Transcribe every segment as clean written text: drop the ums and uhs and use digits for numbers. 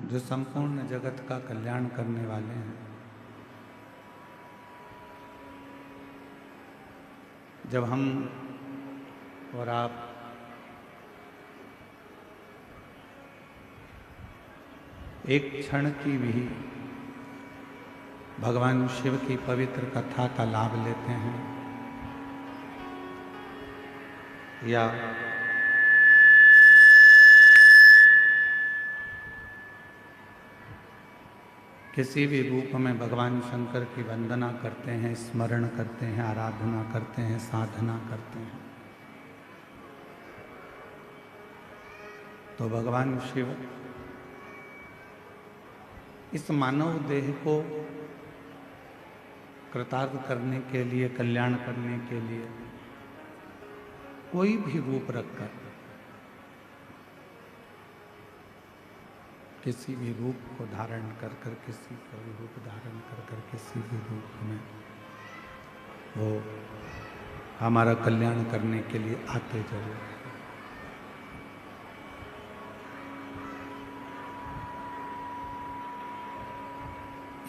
जो संपूर्ण जगत का कल्याण करने वाले हैं। जब हम और आप एक क्षण की भी भगवान शिव की पवित्र कथा का लाभ लेते हैं या किसी भी रूप में भगवान शंकर की वंदना करते हैं, स्मरण करते हैं, आराधना करते हैं, साधना करते हैं, तो भगवान शिव इस मानव देह को कृतार्थ करने के लिए, कल्याण करने के लिए कोई भी रूप रखकर, किसी भी रूप को धारण कर कर, किसी का भी रूप धारण कर कर, किसी भी रूप में वो हमारा कल्याण करने के लिए आते जरूर हैं।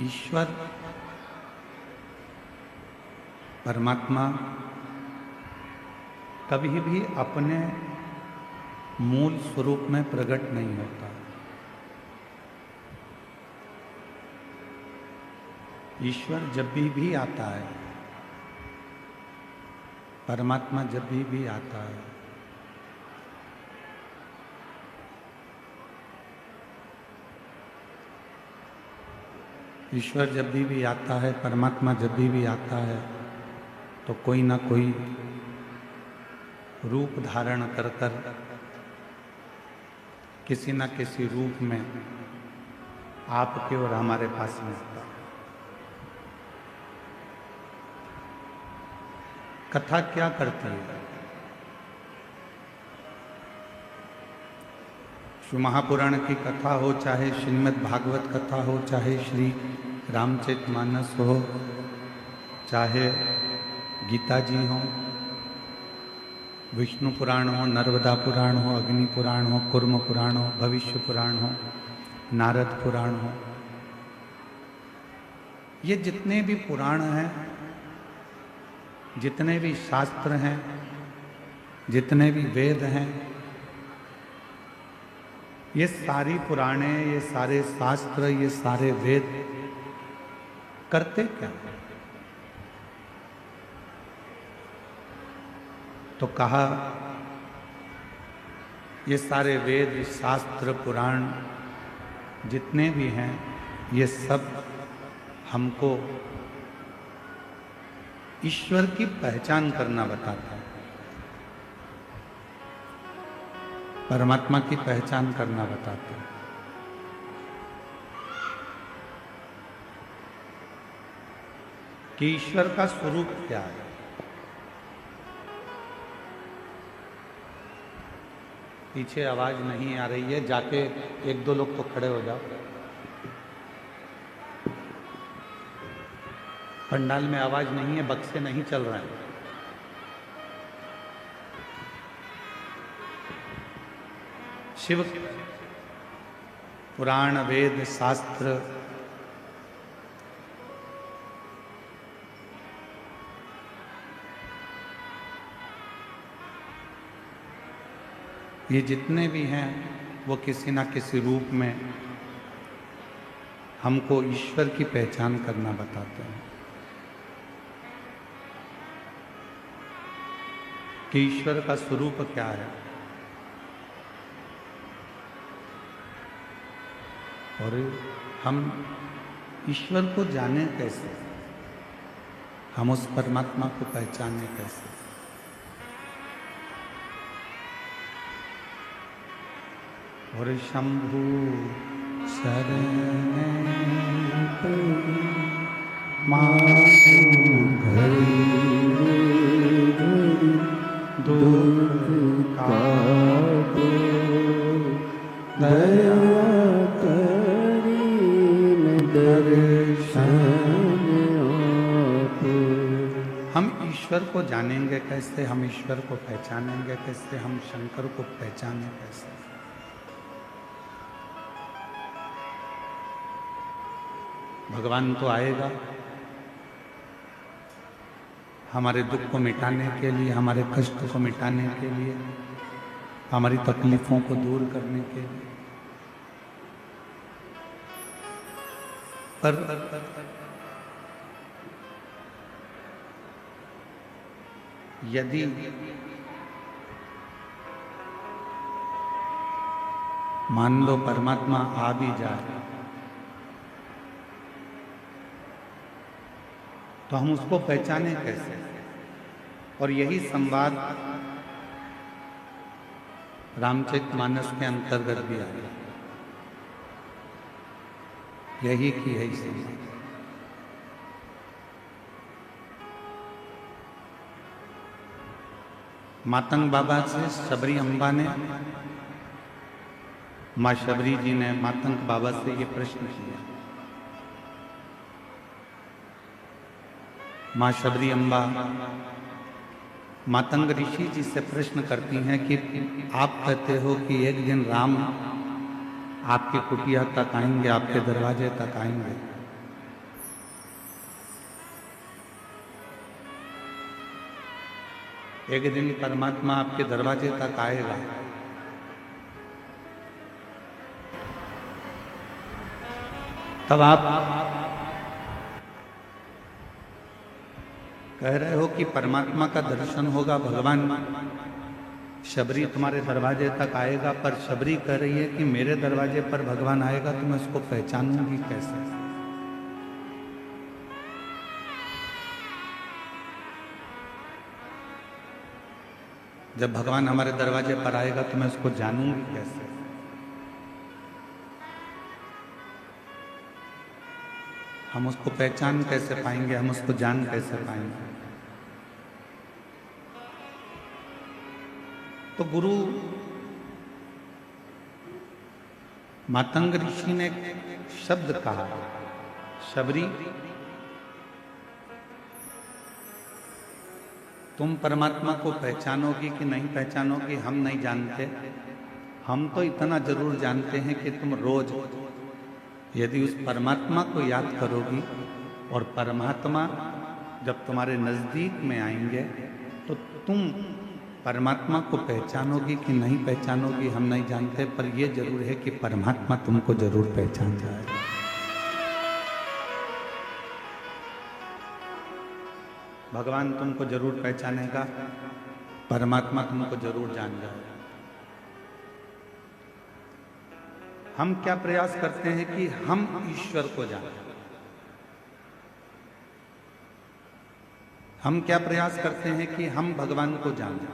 ईश्वर परमात्मा कभी भी अपने मूल स्वरूप में प्रकट नहीं होता। ईश्वर जब भी आता है, परमात्मा जब भी आता है, ईश्वर जब भी आता है, परमात्मा जब भी आता है, तो कोई ना कोई रूप धारण कर कर किसी न किसी रूप में आपके और हमारे पास में आता है। कथा क्या करती है? श्री महापुराण की कथा हो, चाहे श्रीमद् भागवत कथा हो, चाहे श्री रामचरितमानस हो, चाहे गीता जी हो, विष्णु पुराण हो, नर्मदा पुराण हो, अग्नि पुराण हो, कूर्म पुराण हो, भविष्य पुराण हो, नारद पुराण हो, ये जितने भी पुराण हैं, जितने भी शास्त्र हैं, जितने भी वेद हैं, ये सारी पुराणे, ये सारे शास्त्र, ये सारे वेद करते क्या हैं? तो कहा ये सारे वेद, शास्त्र, पुराण जितने भी हैं, ये सब हमको ईश्वर की पहचान करना बताता है, परमात्मा की पहचान करना बताता है। कि ईश्वर का स्वरूप क्या है। पीछे आवाज नहीं आ रही है, जाके एक दो लोग तो खड़े हो जाओ। पंडाल में आवाज नहीं है, बक्से नहीं चल रहे हैं। शिव पुराण, वेद, शास्त्र ये जितने भी हैं, वो किसी ना किसी रूप में हमको ईश्वर की पहचान करना बताते हैं कि ईश्वर का स्वरूप क्या है। और हम ईश्वर को जाने कैसे, हम उस परमात्मा को पहचाने कैसे। और शंभु शरण मासु घड़ी दुर्ग काटो, दया करी दर्शन आपो। हम ईश्वर को जानेंगे कैसे, हम ईश्वर को पहचानेंगे कैसे, हम शंकर को पहचाने कैसे। भगवान तो आएगा हमारे दुख को मिटाने के लिए, हमारे कष्ट को मिटाने के लिए, हमारी तकलीफों को दूर करने के लिए। पर यदि मान लो परमात्मा आ भी जाए तो हम उसको पहचाने कैसे? और यही संवाद रामचरितमानस के अंतर्गत भी आया, यही की है संवाद। मातंग बाबा से शबरी अम्बा ने, माँ शबरी जी ने मातंग बाबा से ये प्रश्न किया। माँ शबरी अम्बा मातंग ऋषि जी से प्रश्न करती हैं कि आप कहते हो कि एक दिन राम आपकी कुटिया तक आएंगे, आपके दरवाजे तक आएंगे, एक दिन परमात्मा आपके दरवाजे तक आएगा, तब आप कह रहे हो कि परमात्मा का दर्शन होगा, भगवान शबरी तुम्हारे दरवाजे तक आएगा, पर शबरी कह रही है कि मेरे दरवाजे पर भगवान आएगा तो मैं उसको पहचानूंगी कैसे? जब भगवान हमारे दरवाजे पर आएगा तो मैं उसको जानूंगी कैसे? हम उसको पहचान कैसे पाएंगे? हम उसको जान कैसे पाएंगे? तो गुरु मातंग ऋषि ने शब्द कहा, शबरी तुम परमात्मा को पहचानोगी कि नहीं पहचानोगी हम नहीं जानते, हम तो इतना जरूर जानते हैं कि तुम रोज यदि उस परमात्मा को याद करोगी और परमात्मा जब तुम्हारे नजदीक में आएंगे तो तुम परमात्मा को पहचानोगी कि नहीं पहचानोगी हम नहीं जानते, पर यह जरूर है कि परमात्मा तुमको जरूर पहचान जाएगा। भगवान तुमको जरूर पहचानेगा, परमात्मा तुमको जरूर जान जाएगा। हम क्या प्रयास करते हैं कि हम ईश्वर को जानें? हम क्या प्रयास करते हैं कि हम भगवान को जानें?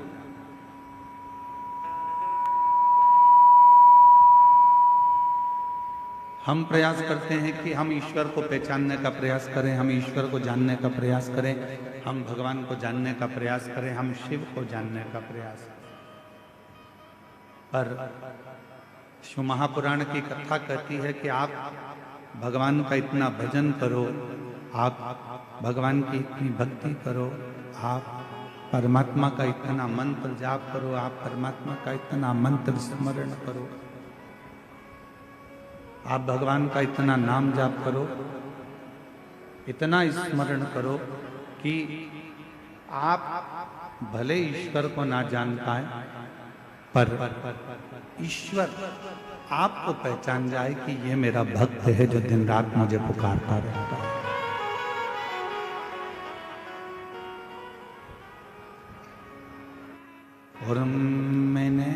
हम प्रयास करते हैं कि हम ईश्वर को पहचानने का प्रयास करें, हम ईश्वर को जानने का प्रयास करें, हम भगवान को जानने का प्रयास करें, हम शिव को जानने का प्रयास करें। पर शिव महापुराण की कथा कहती है कि आप भगवान का इतना भजन करो, आप भगवान की इतनी भक्ति करो, आप परमात्मा का इतना मंत्र जाप करो, आप परमात्मा का इतना मंत्र स्मरण करो, आप भगवान का इतना नाम जाप करो, इतना स्मरण करो कि आप भले ईश्वर को ना जान पाए पर ईश्वर आपको पहचान जाए कि ये मेरा भक्त है जो दिन रात मुझे पुकारता रहता है। और मैंने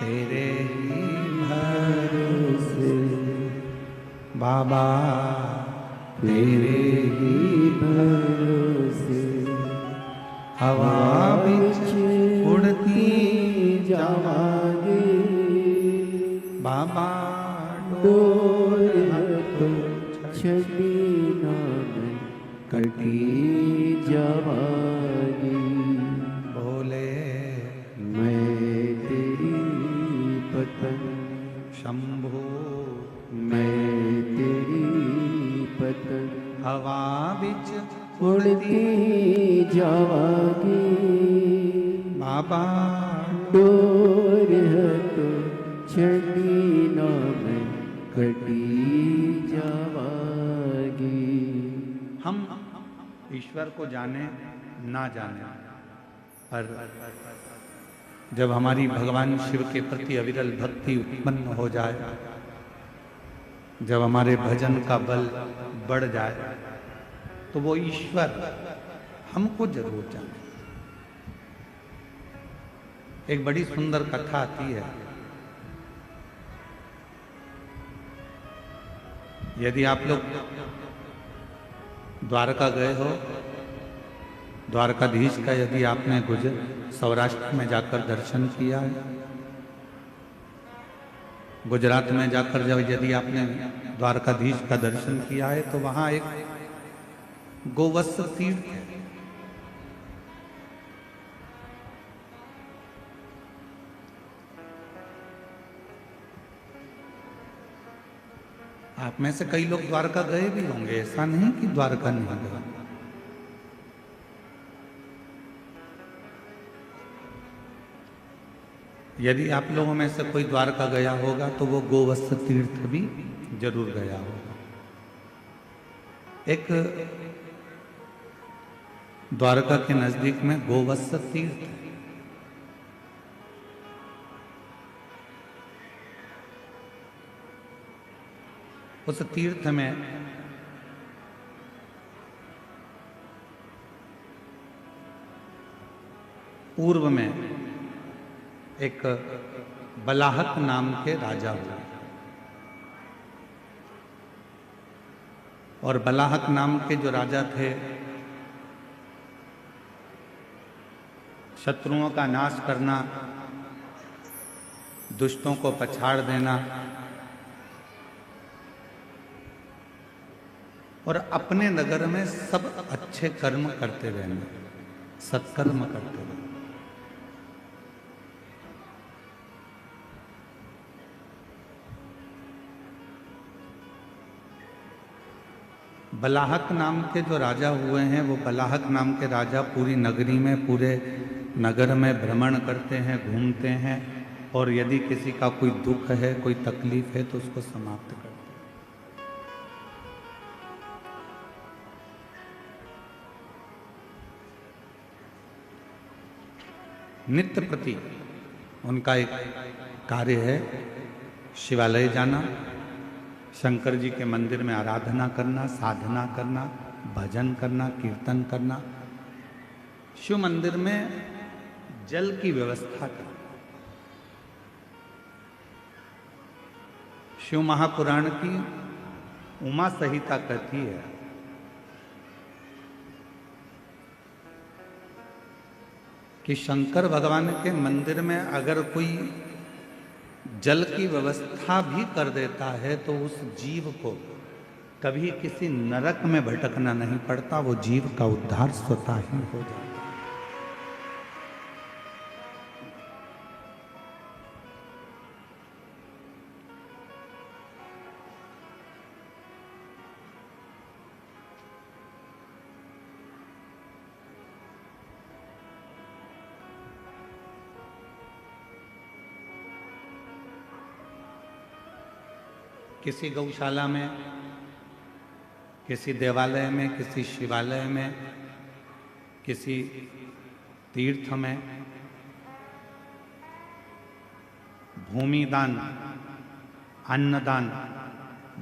तेरे ही भरोसे बाबा, तेरे ही भरोसे हवा बिच उड़ती जावांगे बाबा, डोर तो छड़ी नाम कटी जावांगी। बोले मैं तेरी पतंग शंभो, मैं तेरी पतंग हवा बिच उड़ती जावांगी बाबा, डोर है तो छड़ी नाम कटी जावागी। हम ईश्वर को जाने ना जाने, पर जब हमारी भगवान शिव के प्रति अविरल भक्ति उत्पन्न हो जाए, जब हमारे भजन का बल बढ़ जाए, तो वो ईश्वर हमको जरूर जाने। एक बड़ी सुंदर कथा आती है। यदि आप लोग द्वारका गए हो, द्वारकाधीश का यदि आपने सौराष्ट्र में जाकर दर्शन किया है, गुजरात में जाकर जब यदि आपने द्वारकाधीश का दर्शन किया है, तो वहां एक गोवत्स तीर्थ है। आप में से कई लोग द्वारका गए भी होंगे, ऐसा नहीं कि द्वारका नहीं गए। यदि आप लोगों में से कोई द्वारका गया होगा तो वो गोवत्स तीर्थ भी जरूर गया होगा। एक द्वारका के नजदीक में गोवत्स तीर्थ है। उस तीर्थ में पूर्व में एक बलाहक नाम के राजा हुए, और बलाहक नाम के जो राजा थे, शत्रुओं का नाश करना, दुष्टों को पछाड़ देना और अपने नगर में सब अच्छे कर्म करते रहना, सत्कर्म करते रहना। बलाहक नाम के जो राजा हुए हैं, वो बलाहक नाम के राजा पूरी नगरी में, पूरे नगर में भ्रमण करते हैं, घूमते हैं, और यदि किसी का कोई दुख है, कोई तकलीफ है, तो उसको समाप्त करते हैं। नित्य प्रति उनका एक कार्य है शिवालय जाना, शंकर जी के मंदिर में आराधना करना, साधना करना, भजन करना, कीर्तन करना, शिव मंदिर में जल की व्यवस्था करना। शिव महापुराण की उमा संहिता कहती है कि शंकर भगवान के मंदिर में अगर कोई जल की व्यवस्था भी कर देता है तो उस जीव को कभी किसी नरक में भटकना नहीं पड़ता, वो जीव का उद्धार स्वतः ही हो जाता है। किसी गौशाला में, किसी देवालय में, किसी शिवालय में, किसी तीर्थ में भूमि दान, अन्नदान,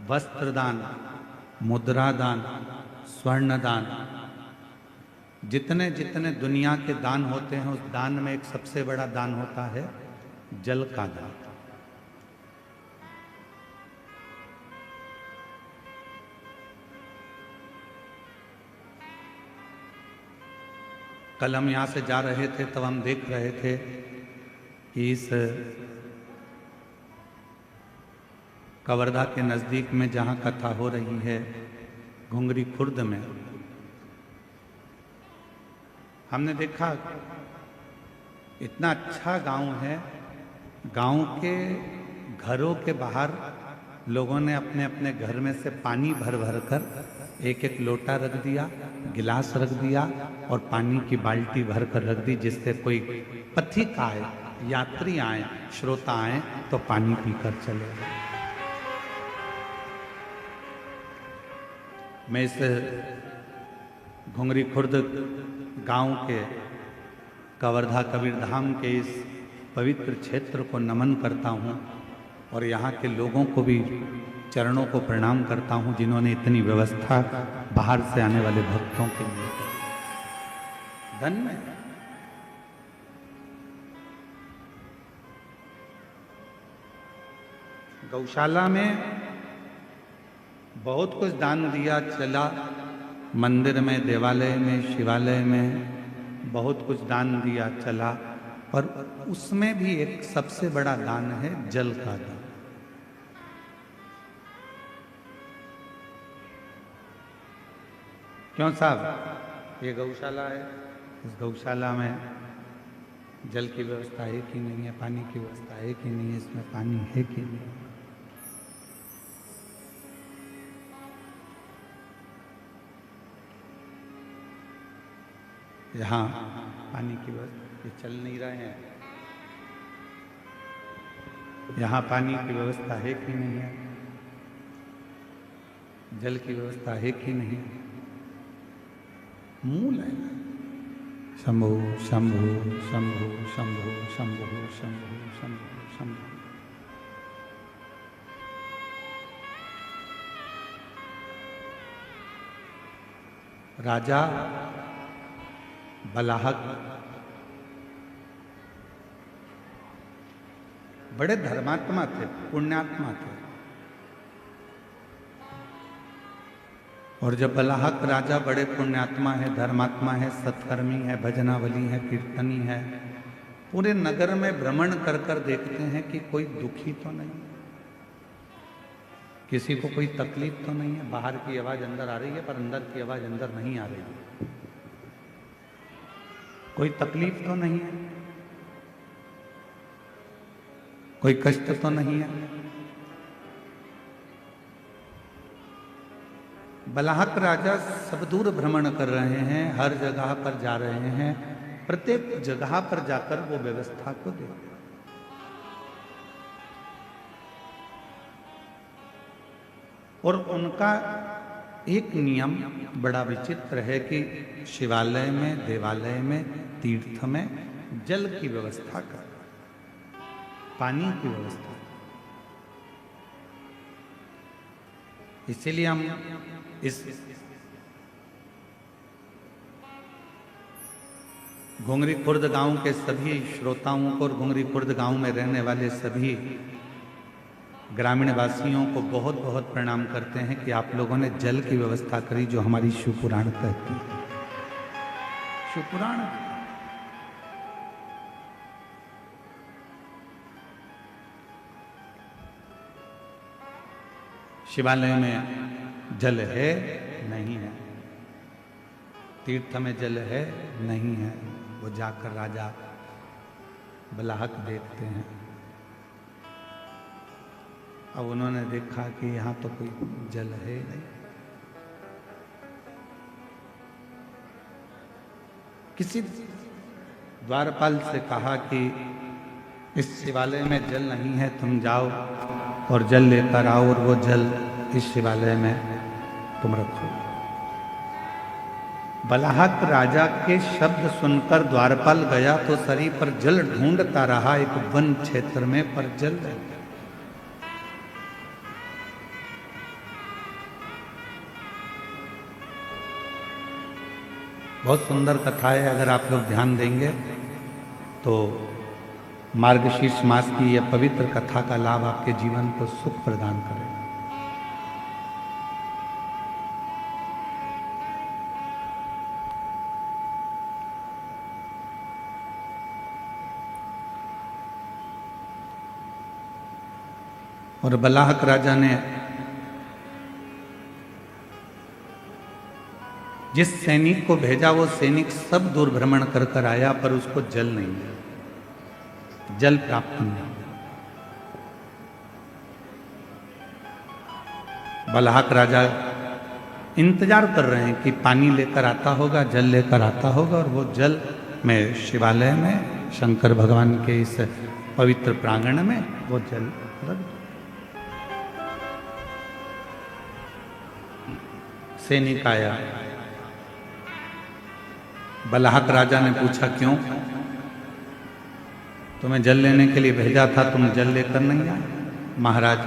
वस्त्रदान, मुद्रा दान, स्वर्ण दान, जितने जितने दुनिया के दान होते हैं, उस दान में एक सबसे बड़ा दान होता है जल का दान। कल हम यहाँ से जा रहे थे, तब हम देख रहे थे कि इस कवर्धा के नज़दीक में जहाँ कथा हो रही है, घुंगरी खुर्द में, हमने देखा इतना अच्छा गांव है। गांव के घरों के बाहर लोगों ने अपने अपने घर में से पानी भर भर कर एक एक लोटा रख दिया, गिलास रख दिया और पानी की बाल्टी भर कर रख दी, जिससे कोई पथिक आए, यात्री आए, श्रोता आए तो पानी पीकर चले। मैं इस घुंगरी खुर्द गांव के कवर्धा कबीर धाम के इस पवित्र क्षेत्र को नमन करता हूँ और यहाँ के लोगों को भी चरणों को प्रणाम करता हूँ जिन्होंने इतनी व्यवस्था बाहर से आने वाले भक्तों के लिए धन्य। गौशाला में बहुत कुछ दान दिया चला, मंदिर में, देवालय में, शिवालय में बहुत कुछ दान दिया चला, पर उसमें भी एक सबसे बड़ा दान है जल का दान। क्यों साहब, ये गौशाला है, इस गौशाला में जल की व्यवस्था है कि नहीं है, पानी की व्यवस्था है कि नहीं है, इसमें पानी है कि नहीं। यहाँ पानी की व्यवस्था, ये चल नहीं रहे हैं, यहाँ पानी की व्यवस्था है कि नहीं है, जल की व्यवस्था है कि नहीं। मूल है शंभु शंभु शंभु शंभु शंभु शंभु शंभु शंभु। राजा बलाहक बड़े धर्मात्मा थे, पुण्यात्मा थे, और जब बलाहक राजा बड़े पुण्यात्मा है, धर्मात्मा है, सत्कर्मी है, भजनावली है, कीर्तनी है, पूरे नगर में भ्रमण कर कर देखते हैं कि कोई दुखी तो नहीं, किसी को कोई तकलीफ तो नहीं है। बाहर की आवाज अंदर आ रही है पर अंदर की आवाज अंदर नहीं आ रही है। कोई तकलीफ तो नहीं है, कोई कष्ट तो नहीं है। बलाहक राजा सब दूर भ्रमण कर रहे हैं, हर जगह पर जा रहे हैं, प्रत्येक जगह पर जाकर वो व्यवस्था को देखते। और उनका एक नियम बड़ा विचित्र है कि शिवालय में, देवालय में, तीर्थ में जल की व्यवस्था कर, पानी की व्यवस्था। इसीलिए हम इस घुंगरी खुर्द गांव के सभी श्रोताओं को और घुंगरी खुर्द गांव में रहने वाले सभी ग्रामीण वासियों को बहुत बहुत प्रणाम करते हैं कि आप लोगों ने जल की व्यवस्था करी, जो हमारी शिवपुराण कहती है। शिवपुराण शिवालय में जल है नहीं है, तीर्थ में जल है नहीं है, वो जाकर राजा बलाहक देखते हैं। अब उन्होंने देखा कि यहाँ तो कोई जल है नहीं। किसी द्वारपाल से कहा कि इस शिवालय में जल नहीं है, तुम जाओ और जल लेकर आओ और वो जल इस शिवालय में तुम रखो। बलाहक राजा के शब्द सुनकर द्वारपाल गया तो सरी पर जल ढूंढता रहा एक वन क्षेत्र में, पर जल नहीं। बहुत सुंदर कथा है, अगर आप लोग ध्यान देंगे तो मार्गशीर्ष मास की यह पवित्र कथा का लाभ आपके जीवन को सुख प्रदान करेगा। और बलाहक राजा ने जिस सैनिक को भेजा, वो सैनिक सब दूर भ्रमण कर कर आया, पर उसको जल नहीं मिला, जल प्राप्त नहीं। बलाहक राजा इंतजार कर रहे हैं कि पानी लेकर आता होगा, जल लेकर आता होगा, और वो जल में शिवालय में शंकर भगवान के इस पवित्र प्रांगण में वो जल रख। सैनिक आया। बलहक राजा ने पूछा, क्यों? तुम्हें जल लेने के लिए भेजा था, तुम जल लेकर नहीं आए? महाराज,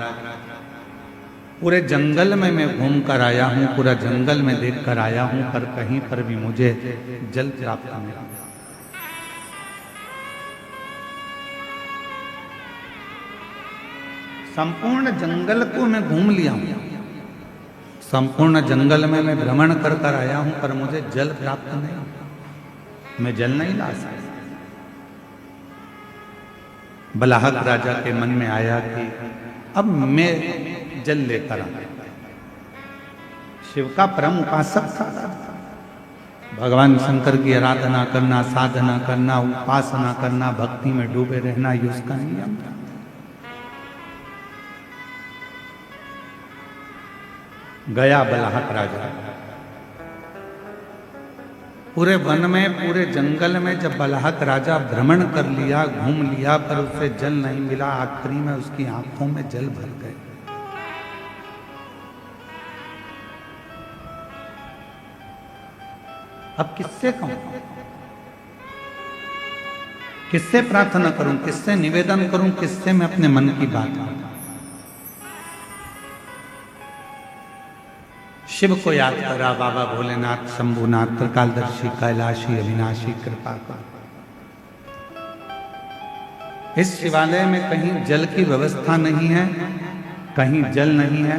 पूरे जंगल में मैं घूम कर आया हूं, पूरा जंगल में देख कर आया हूं, पर कहीं पर भी मुझे जल प्राप्त नहीं हुआ। संपूर्ण जंगल को मैं घूम लिया हूं, संपूर्ण जंगल में मैं भ्रमण कर कर आया हूं, पर मुझे जल प्राप्त नहीं, मैं जल नहीं ला सकता। बलहक राजा के मन में आया कि अब मैं जल लेकर आया। शिव का परम उपासक था, भगवान शंकर की आराधना करना, साधना करना, उपासना करना, भक्ति में डूबे रहना, ये उसका नियम था। गया बलहक राजा, पूरे वन में, पूरे जंगल में जब बलहक राजा भ्रमण कर लिया, घूम लिया, पर उसे जल नहीं मिला। आखिरी में उसकी आंखों में जल भर गए। अब किससे कहूं, किससे प्रार्थना करूं, किससे निवेदन करूं, किससे मैं अपने मन की बात कहूं? शिव को याद करा, बाबा भोलेनाथ, शंभुनाथ, त्रिकालदर्शी, कैलाशी, अविनाशी, कृपा कर। इस शिवालय में कहीं जल की व्यवस्था नहीं है, कहीं जल नहीं है।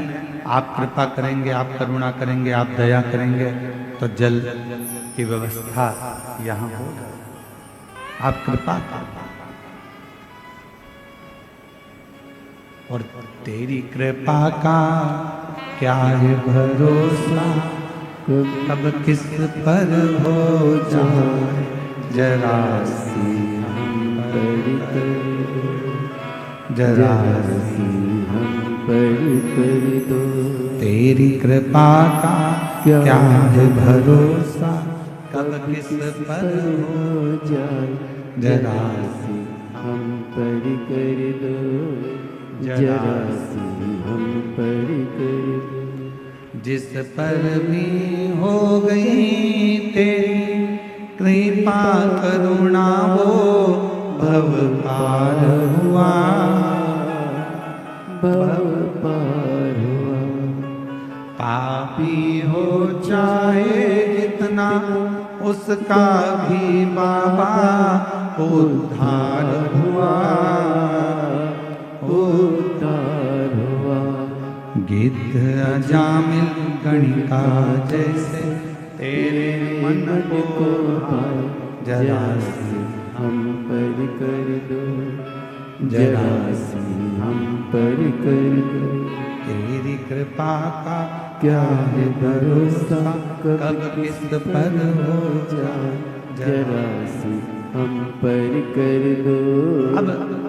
आप कृपा करेंगे, आप करुणा करेंगे, आप दया करेंगे तो जल की व्यवस्था यहां होगा। आप कृपा करें। और तेरी कृपा का क्या है भरोसा, कब किस पर हो जाए जरा सी हम पर जरा सी हम पर दो। तेरी कृपा का क्या है भरोसा, कब किस पर हो जाए जरा सी हम पर कर दो, जरा सी हम पर कर दो। जिस पर भी हो गई तेरी कृपा करुणा, वो भव पार हुआ, भव पार हुआ। पापी हो चाहे जितना, उसका भी बाबा उद्धार हुआ, उद्धार हुआ। गिद्ध अजामिल गणिका जैसे तेरे मन को पाए, जरा सी हम पर कर दो, जरा सी हम पर कर दो। तेरी कृपा का क्या है भरोसा, कब किस पर हो जाए जरा सी हम पर कर दो। अब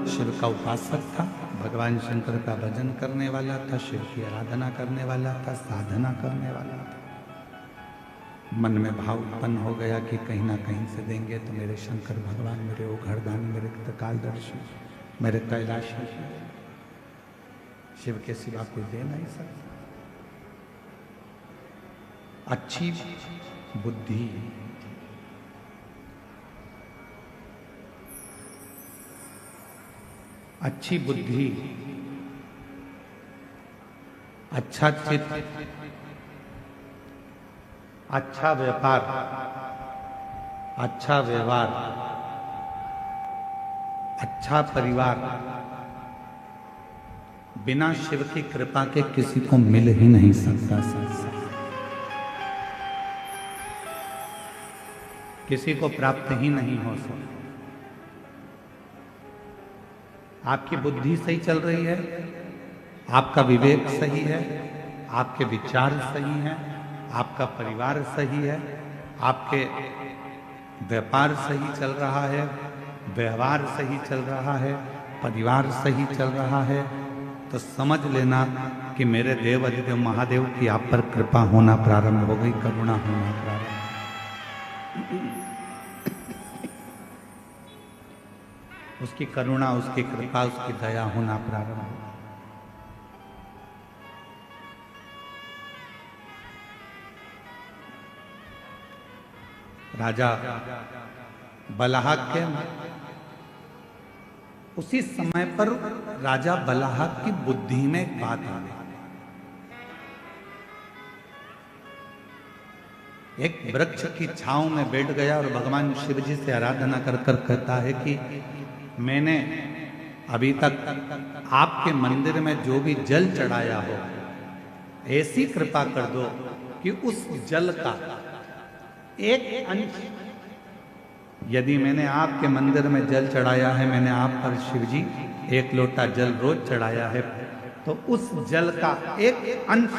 शिव का उपासक था, भगवान शंकर का भजन करने वाला था, शिव की आराधना करने वाला था, साधना करने वाला था। मन में भाव उत्पन्न हो गया कि कहीं ना कहीं से देंगे तो मेरे शंकर भगवान, मेरे ओघड़दानी, मेरे त्रिकालदर्शी, मेरे कैलाशी, शिव के सिवा कोई दे नहीं सकता। अच्छी बुद्धि, अच्छी बुद्धि, अच्छा चित्त, अच्छा व्यापार, अच्छा व्यवहार, अच्छा परिवार बिना शिव की कृपा के किसी को मिल ही नहीं सकता। किसी को प्राप्त ही नहीं हो सकता। आपकी बुद्धि सही चल रही है, आपका विवेक सही है, आपके विचार सही हैं, आपका परिवार सही है, आपके व्यापार सही चल रहा है, व्यवहार सही चल रहा है, परिवार सही चल रहा है, तो समझ लेना कि मेरे देव अधिदेव महादेव की आप पर कृपा होना प्रारंभ हो गई, करुणा होना प्रारंभ। उसकी करुणा, उसकी कृपा, उसकी दया होना प्रारंभ हो। राजा बलाहक के उसी समय पर राजा बलाहक की बुद्धि में एक बात आ गई। एक वृक्ष की छांव में बैठ गया और भगवान शिव जी से आराधना कर कर कहता है कि मैंने अभी तक आपके मंदिर में जो भी जल चढ़ाया हो, ऐसी कृपा कर दो कि उस जल का एक अंश, यदि मैंने आपके मंदिर में जल चढ़ाया है, मैंने आप पर शिव जी 1 लोटा जल रोज चढ़ाया है, तो उस जल का एक अंश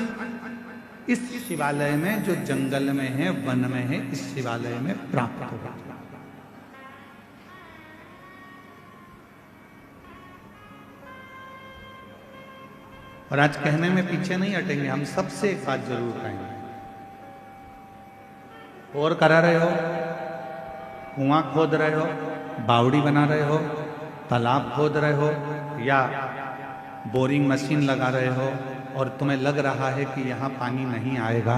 इस शिवालय में, जो जंगल में है, वन में है, इस शिवालय में प्राप्त होगा। और आज कहने में पीछे नहीं हटेंगे, हम सबसे एक बात जरूर कहेंगे। और करा रहे हो, कुआं खोद रहे हो, बावड़ी बना रहे हो, तालाब खोद रहे हो, या बोरिंग मशीन लगा रहे हो और तुम्हें लग रहा है कि यहाँ पानी नहीं आएगा,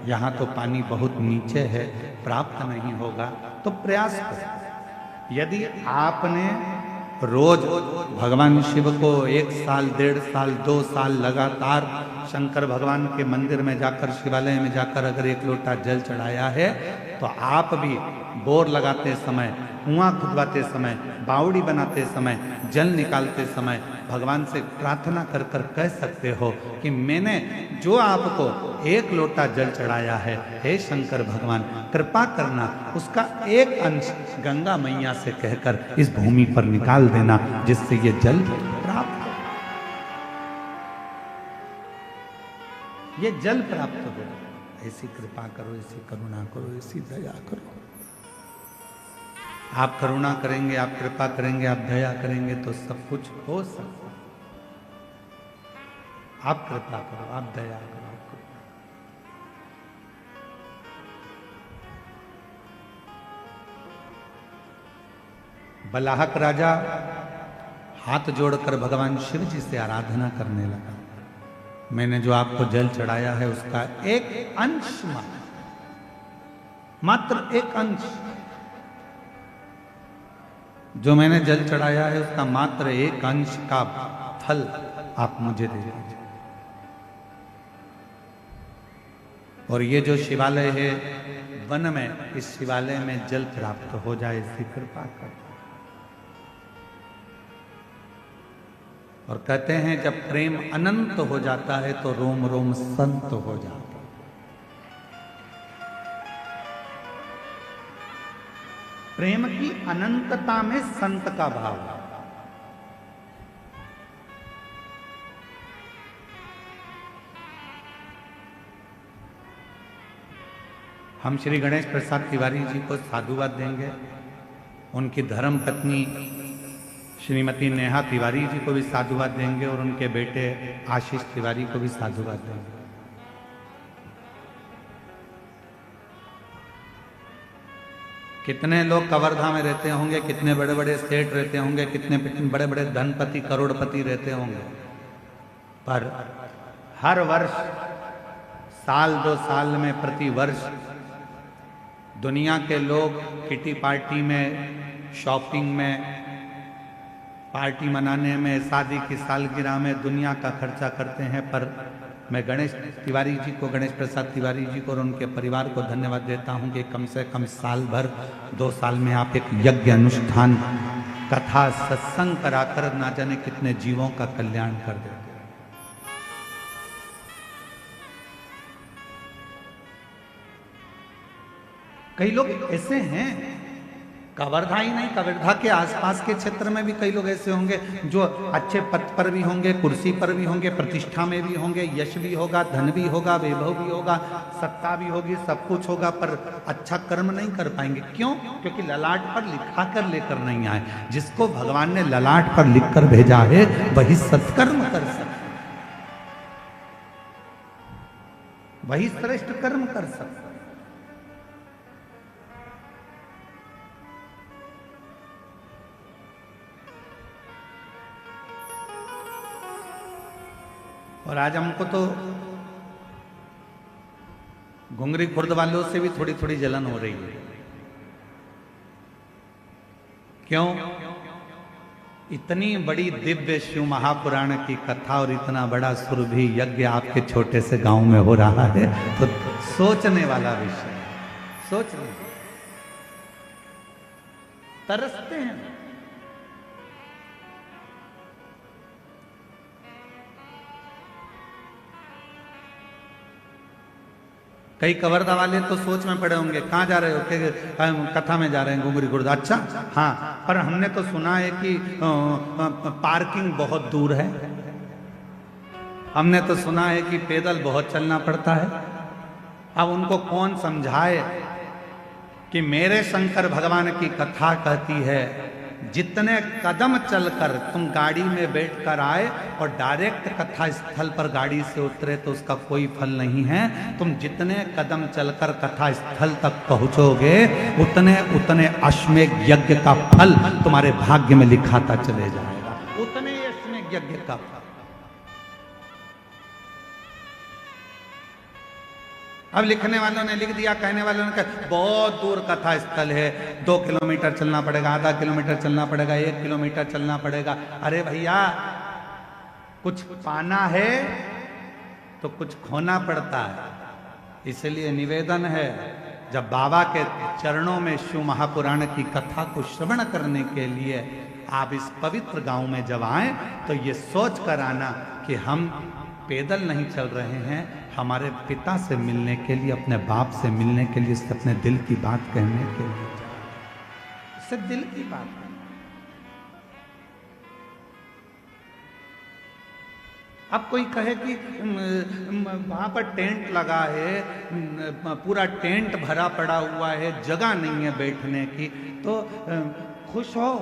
यहाँ तो पानी बहुत नीचे है, प्राप्त नहीं होगा, तो प्रयास करो। यदि आपने रोज भगवान शिव को 1 साल, 1.5 साल, 2 साल लगातार शंकर भगवान के मंदिर में जाकर, शिवालय में जाकर अगर 1 लोटा जल चढ़ाया है, तो आप भी बोर लगाते समय, कुआं खुदवाते समय, बावड़ी बनाते समय, जल निकालते समय भगवान से प्रार्थना कर कर कह सकते हो कि मैंने जो आपको 1 लोटा जल चढ़ाया है, हे शंकर भगवान कृपा करना, उसका एक अंश गंगा मैया से कहकर इस भूमि पर निकाल देना, जिससे ये जल प्राप्त हो, ये जल प्राप्त हो। ऐसी कृपा करो, ऐसी करुणा करो, ऐसी दया करो। आप करुणा करेंगे, आप कृपा करेंगे, आप दया करेंगे तो सब कुछ हो सकता है। आप कृपा करो, आप दया करो। बलाहक राजा हाथ जोड़कर भगवान शिव जी से आराधना करने लगा। मैंने जो आपको जल चढ़ाया है उसका एक अंश, मात्र एक अंश, जो मैंने जल चढ़ाया है उसका मात्र एक अंश का फल आप मुझे दे दीजिए। और ये जो शिवालय है वन में, इस शिवालय में जल प्राप्त हो जाए, इसकी कृपा कर। और कहते हैं जब प्रेम अनंत हो जाता है तो रोम रोम संत हो जाता है। प्रेम की अनंतता में संत का भाव है। हम श्री गणेश प्रसाद तिवारी जी को साधुवाद देंगे, उनकी धर्म पत्नी श्रीमती नेहा तिवारी जी को भी साधुवाद देंगे और उनके बेटे आशीष तिवारी को भी साधुवाद देंगे। कितने लोग कवर्धा में रहते होंगे, कितने बड़े बड़े सेठ रहते होंगे, कितने बड़े बड़े धनपति करोड़पति रहते होंगे, पर हर वर्ष, साल 2 साल में, प्रति वर्ष दुनिया के लोग किटी पार्टी में, शॉपिंग में, पार्टी मनाने में, शादी की सालगिरह में दुनिया का खर्चा करते हैं। पर मैं गणेश तिवारी जी को, गणेश प्रसाद तिवारी जी को और उनके परिवार को धन्यवाद देता हूं कि कम से कम साल भर, 2 साल में आप एक यज्ञ अनुष्ठान, कथा, सत्संग कराकर ना जाने कितने जीवों का कल्याण कर देते हैं। कई लोग ऐसे हैं, कवर्धा ही नहीं, कवर्धा के आसपास के क्षेत्र में भी कई लोग ऐसे होंगे जो अच्छे पद पर भी होंगे, कुर्सी पर भी होंगे, प्रतिष्ठा में भी होंगे, यश भी होगा, धन भी होगा, वैभव भी होगा, सत्ता भी होगी, सब कुछ होगा, पर अच्छा कर्म नहीं कर पाएंगे। क्यों? क्योंकि ललाट पर लिखा कर लेकर नहीं आए। जिसको भगवान ने ललाट पर लिख कर भेजा है वही सत्कर्म कर सकता, वही श्रेष्ठ कर्म कर सकता। और आज हमको तो घुंगरी खुर्द वालों से भी थोड़ी थोड़ी जलन हो रही है। क्यों? इतनी बड़ी दिव्य शिव महापुराण की कथा और इतना बड़ा सुरभि यज्ञ आपके छोटे से गांव में हो रहा है, तो सोचने वाला विषय है। सोचने तरसते हैं। कई कवर्धा वाले तो सोच में पड़े होंगे, कहाँ जा रहे हो? कि कथा में जा रहे हैं घुंगरी गुरुद्वारा। अच्छा, हाँ, पर हमने तो सुना है कि पार्किंग बहुत दूर है। हमने तो सुना है कि पैदल बहुत चलना पड़ता है। अब उनको कौन समझाए कि मेरे शंकर भगवान की कथा कहती है जितने कदम चलकर तुम गाड़ी में बैठकर आए और डायरेक्ट कथा स्थल पर गाड़ी से उतरे तो उसका कोई फल नहीं है। तुम जितने कदम चलकर कथा स्थल तक पहुंचोगे उतने उतने अश्वमेध यज्ञ का फल तुम्हारे भाग्य में लिखाता चले जाएगा। उतने अश्वमेध यज्ञ का फल। अब लिखने वालों ने लिख दिया, कहने वालों ने कहा बहुत दूर कथा स्थल है, 2 किलोमीटर चलना पड़ेगा, आधा किलोमीटर चलना पड़ेगा, 1 किलोमीटर चलना पड़ेगा। अरे भैया, कुछ पाना है तो कुछ खोना पड़ता है। इसलिए निवेदन है, जब बाबा के चरणों में शिव महापुराण की कथा को श्रवण करने के लिए आप इस पवित्र गांव में जब आए तो ये सोच कर आना कि हम पैदल नहीं चल रहे हैं, हमारे पिता से मिलने के लिए, अपने बाप से मिलने के लिए, उससे अपने दिल की बात कहने के लिए, उससे दिल की बात। अब कोई कहे कि वहां पर टेंट लगा है, पूरा टेंट भरा पड़ा हुआ है, जगह नहीं है बैठने की, तो खुश हो।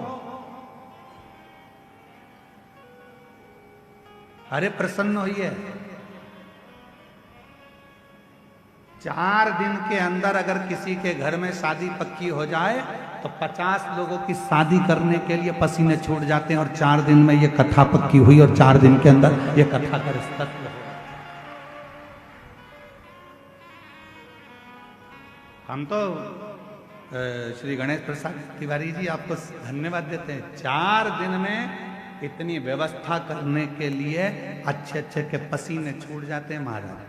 अरे प्रसन्न होइए। 4 दिन के अंदर अगर किसी के घर में शादी पक्की हो जाए तो 50 लोगों की शादी करने के लिए पसीने छूट जाते हैं, और 4 दिन में ये कथा पक्की हुई और 4 दिन के अंदर ये कथा का रिश्ता हुआ। हम तो श्री गणेश प्रसाद तिवारी जी आपको धन्यवाद देते हैं। 4 दिन में इतनी व्यवस्था करने के लिए अच्छे अच्छे के पसीने छूट जाते हैं महाराज,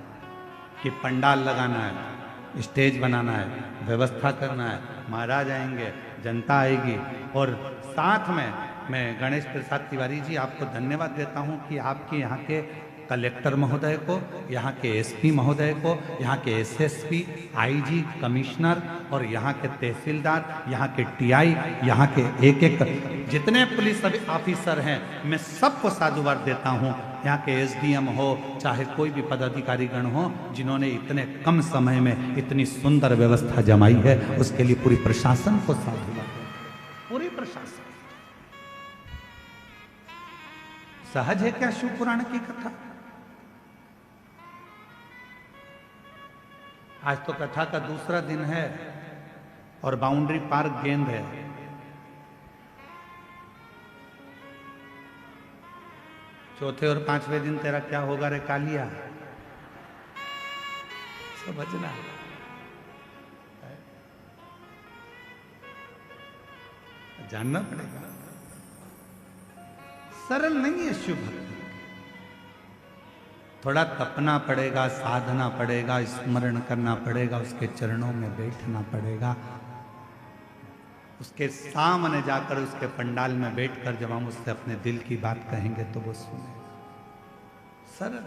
कि पंडाल लगाना है, स्टेज बनाना है, व्यवस्था करना है, महाराज आएंगे, जनता आएगी। और साथ में मैं गणेश प्रसाद तिवारी जी आपको धन्यवाद देता हूं कि आपके यहाँ के कलेक्टर महोदय को, यहाँ के एसपी महोदय को, यहाँ के एसएसपी, आईजी, कमिश्नर और यहाँ के तहसीलदार, यहाँ के टीआई, यहाँ के एक एक जितने पुलिस ऑफिसर हैं, मैं सबको साधुवाद देता हूँ। यहाँ के एसडीएम हो, चाहे कोई भी पदाधिकारी गण हो, जिन्होंने इतने कम समय में इतनी सुंदर व्यवस्था जमाई है, उसके लिए पूरी प्रशासन को साधुवाद, पूरी प्रशासन। सहज है क्या शिव पुराण की कथा? आज तो कथा का दूसरा दिन है और बाउंड्री पार्क गेंद है। चौथे और 5वें दिन तेरा क्या होगा रे कालिया? समझना, जानना पड़ेगा। सरल नहीं है शिव भक्ति। थोड़ा तपना पड़ेगा, साधना पड़ेगा, स्मरण करना पड़ेगा, उसके चरणों में बैठना पड़ेगा, उसके सामने जाकर उसके पंडाल में बैठकर जब हम उससे अपने दिल की बात कहेंगे तो वो सुनेगा। सरल।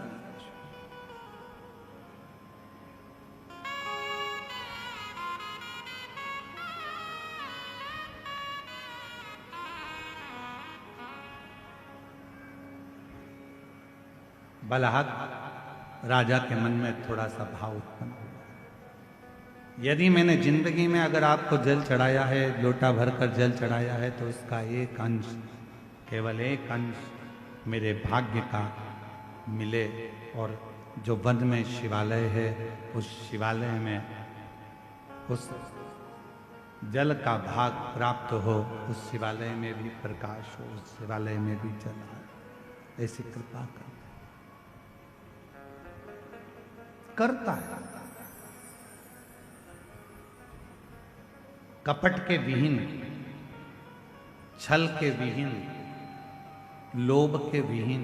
बलहक राजा के मन में थोड़ा सा भाव उत्पन्न हुआ। यदि मैंने जिंदगी में अगर आपको जल चढ़ाया है, लोटा भरकर जल चढ़ाया है, तो उसका एक अंश, केवल एक अंश मेरे भाग्य का मिले, और जो वन में शिवालय है उस शिवालय में उस जल का भाग प्राप्त हो, उस शिवालय में भी प्रकाश हो, उस शिवालय में भी जल आए, ऐसी कृपा करता है। कपट के विहीन छल के विहीन, लोभ के विहीन,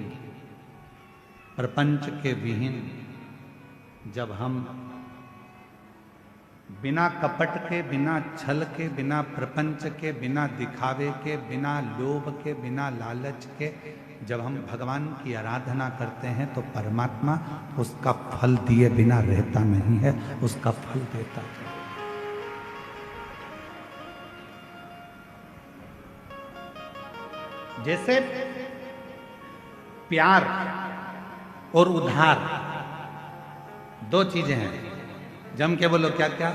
प्रपंच के विहीन जब हम बिना कपट के, बिना छल के, बिना प्रपंच के, बिना दिखावे के, बिना लोभ के, बिना लालच के जब हम भगवान की आराधना करते हैं तो परमात्मा उसका फल दिए बिना रहता नहीं है, उसका फल देता है। जैसे प्यार और उधार दो चीजें हैं। जम के बोलो, क्या क्या?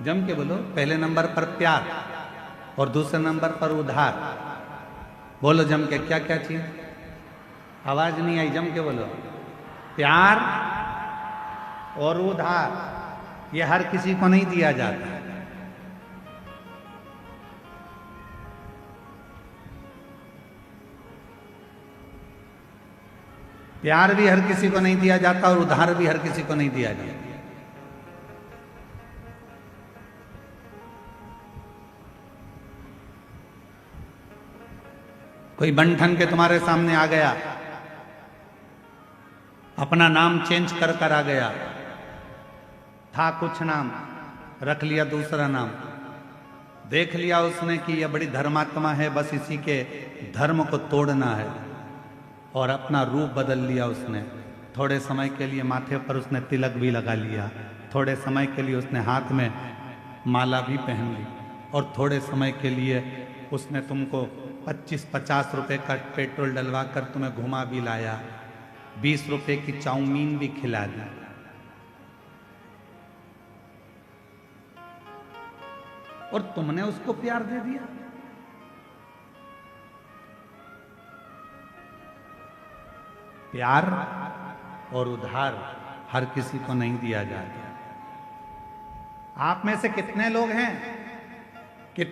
जम के बोलो। पहले नंबर पर प्यार और दूसरे नंबर पर उधार। बोलो जम के, क्या क्या चीज? आवाज नहीं आई, जम के बोलो। प्यार और उधार ये हर किसी को नहीं दिया जाता। प्यार भी हर किसी को नहीं दिया जाता और उधार भी हर किसी को नहीं दिया जाता। कोई बंठन के तुम्हारे सामने आ गया, अपना नाम चेंज कर कर आ गया, था कुछ नाम, रख लिया दूसरा नाम, देख लिया उसने कि यह बड़ी धर्मात्मा है, बस इसी के धर्म को तोड़ना है, और अपना रूप बदल लिया उसने। थोड़े समय के लिए माथे पर उसने तिलक भी लगा लिया, थोड़े समय के लिए उसने हाथ में माला भी पहन ली, और थोड़े समय के लिए उसने तुमको 25-50 रुपए का पेट्रोल डलवा कर तुम्हें घुमा भी लाया, 20 रुपए की चाउमीन भी खिला दी। और तुमने उसको प्यार दे दिया। प्यार और उधार हर किसी को नहीं दिया जाता। आप में से कितने लोग हैं कि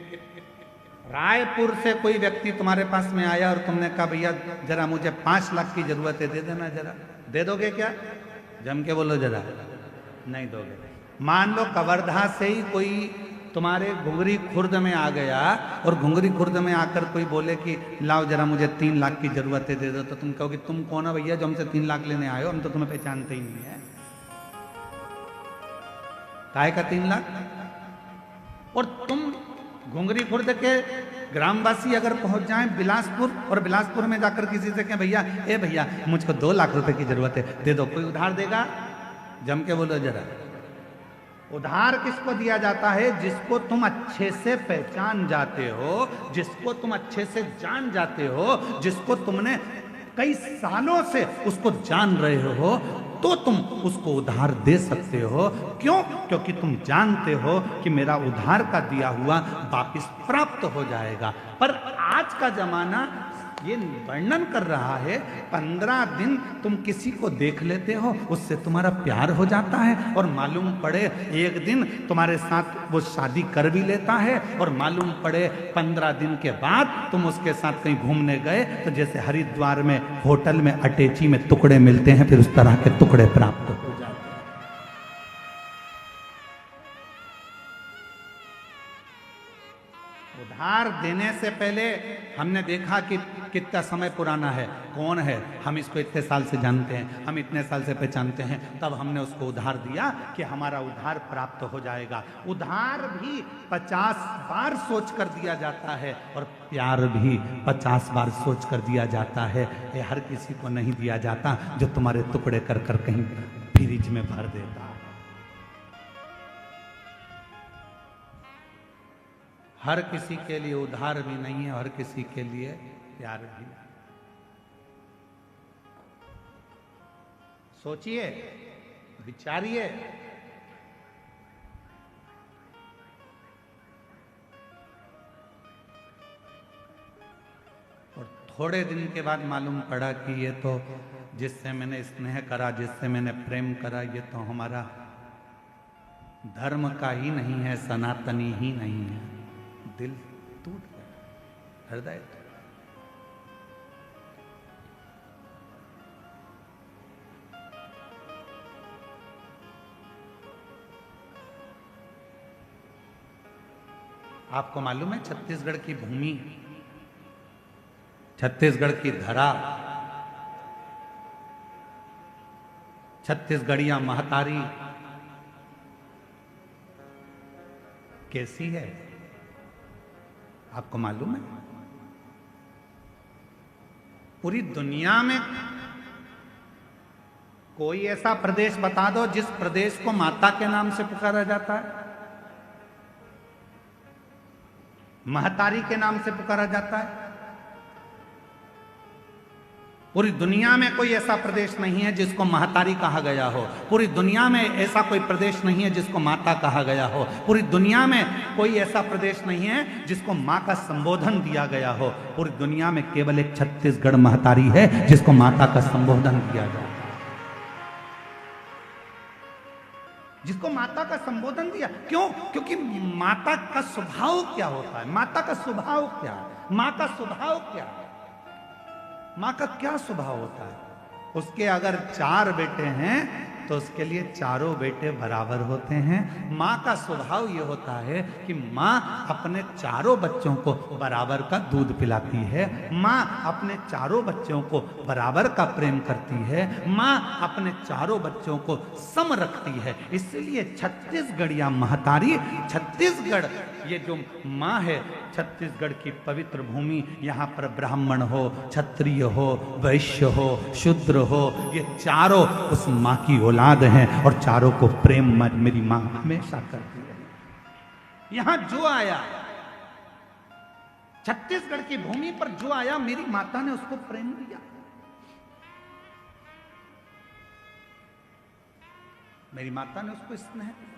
रायपुर से कोई व्यक्ति तुम्हारे पास में आया और तुमने कहा भैया जरा मुझे 5 लाख की जरूरत है, दे देना जरा। दे दोगे क्या? जम के बोलो जरा। नहीं दोगे। मान लो कवर्धा से ही कोई तुम्हारे घुंगरी खुर्द में आ गया और घुंगरी खुर्द में आकर कोई बोले कि लाओ जरा मुझे 3 लाख की जरूरत है, दे दो, तो तुम कहोगे तुम कौन हो भैया जो हमसे 3 लाख लेने आए हो, हम तो तुम्हें पहचानते ही नहीं है। काहे का 3 लाख? और तुम घुंगरी खुर्द के ग्रामवासी अगर पहुंच जाएं बिलासपुर और बिलासपुर में जाकर किसी से कहें भैया ए भैया मुझको 2 लाख रुपए की जरूरत है, दे दो, कोई उधार देगा? जम के बोलो जरा। उधार किसको दिया जाता है? जिसको तुम अच्छे से पहचान जाते हो, जिसको तुम अच्छे से जान जाते हो, जिसको तुमने कई सालों से उसको जान रहे हो, तो तुम उसको उधार दे सकते हो। क्यों? क्योंकि तुम जानते हो कि मेरा उधार का दिया हुआ वापिस प्राप्त हो जाएगा। पर आज का जमाना ये वर्णन कर रहा है 15 दिन तुम किसी को देख लेते हो, उससे तुम्हारा प्यार हो जाता है, और मालूम पड़े एक दिन तुम्हारे साथ वो शादी कर भी लेता है, और मालूम पड़े 15 दिन के बाद तुम उसके साथ कहीं घूमने गए तो जैसे हरिद्वार में होटल में अटैची में टुकड़े मिलते हैं, फिर उस तरह के टुकड़े प्राप्त हो जाते हैं। उधार देने से पहले हमने देखा कि कितना समय पुराना है, कौन है, हम इसको इतने साल से जानते हैं, हम इतने साल से पहचानते हैं, तब हमने उसको उधार दिया कि हमारा उधार प्राप्त हो जाएगा। उधार भी 50 बार सोच कर दिया जाता है और प्यार भी 50 बार सोच कर दिया जाता है। ये हर किसी को नहीं दिया जाता जो तुम्हारे टुकड़े कर कर कहीं फ्रिज में भर देता है। हर किसी के लिए उधार भी नहीं है, हर किसी के लिए प्यार भी नहीं। सोचिए, विचारिए। और थोड़े दिन के बाद मालूम पड़ा कि ये तो जिससे मैंने स्नेह करा, जिससे मैंने प्रेम करा, ये तो हमारा धर्म का ही नहीं है, सनातनी ही नहीं है। दिल टूट गया, हृदय। आपको मालूम है छत्तीसगढ़ की भूमि, छत्तीसगढ़ की धरा, छत्तीसगढ़िया महतारी कैसी है? आपको मालूम है? पूरी दुनिया में कोई ऐसा प्रदेश बता दो जिस प्रदेश को माता के नाम से पुकारा जाता है, महतारी के नाम से पुकारा जाता है। पूरी दुनिया में कोई ऐसा प्रदेश नहीं है जिसको महतारी कहा गया हो। पूरी दुनिया में ऐसा कोई प्रदेश नहीं है जिसको माता कहा गया हो। पूरी दुनिया में कोई ऐसा प्रदेश नहीं है जिसको मां का संबोधन दिया गया हो। पूरी दुनिया में केवल एक छत्तीसगढ़ महतारी है जिसको माता का संबोधन दिया गया, जिसको माता का संबोधन दिया। क्यों? क्योंकि माता का स्वभाव क्या होता है? माता का स्वभाव क्या है? मां का स्वभाव क्या है? मां का क्या स्वभाव होता है? उसके अगर 4 बेटे हैं तो उसके लिए चारों बेटे बराबर होते हैं। मां का स्वभाव यह होता है कि मां अपने चारों बच्चों को बराबर का दूध पिलाती है। मां अपने चारों बच्चों को बराबर का प्रेम करती है। मां अपने चारों बच्चों को सम रखती है। इसलिए छत्तीसगढ़िया महतारी, छत्तीसगढ़ ये जो मां है, छत्तीसगढ़ की पवित्र भूमि, यहाँ पर ब्राह्मण हो, क्षत्रिय हो, वैश्य हो, शूद्र हो, ये चारों उस मां की औलाद हैं और चारों को प्रेम मेरी मां हमेशा करती है। यहां जो आया, छत्तीसगढ़ की भूमि पर जो आया, मेरी माता ने उसको प्रेम दिया। मेरी माता ने उसको स्नेह दिया।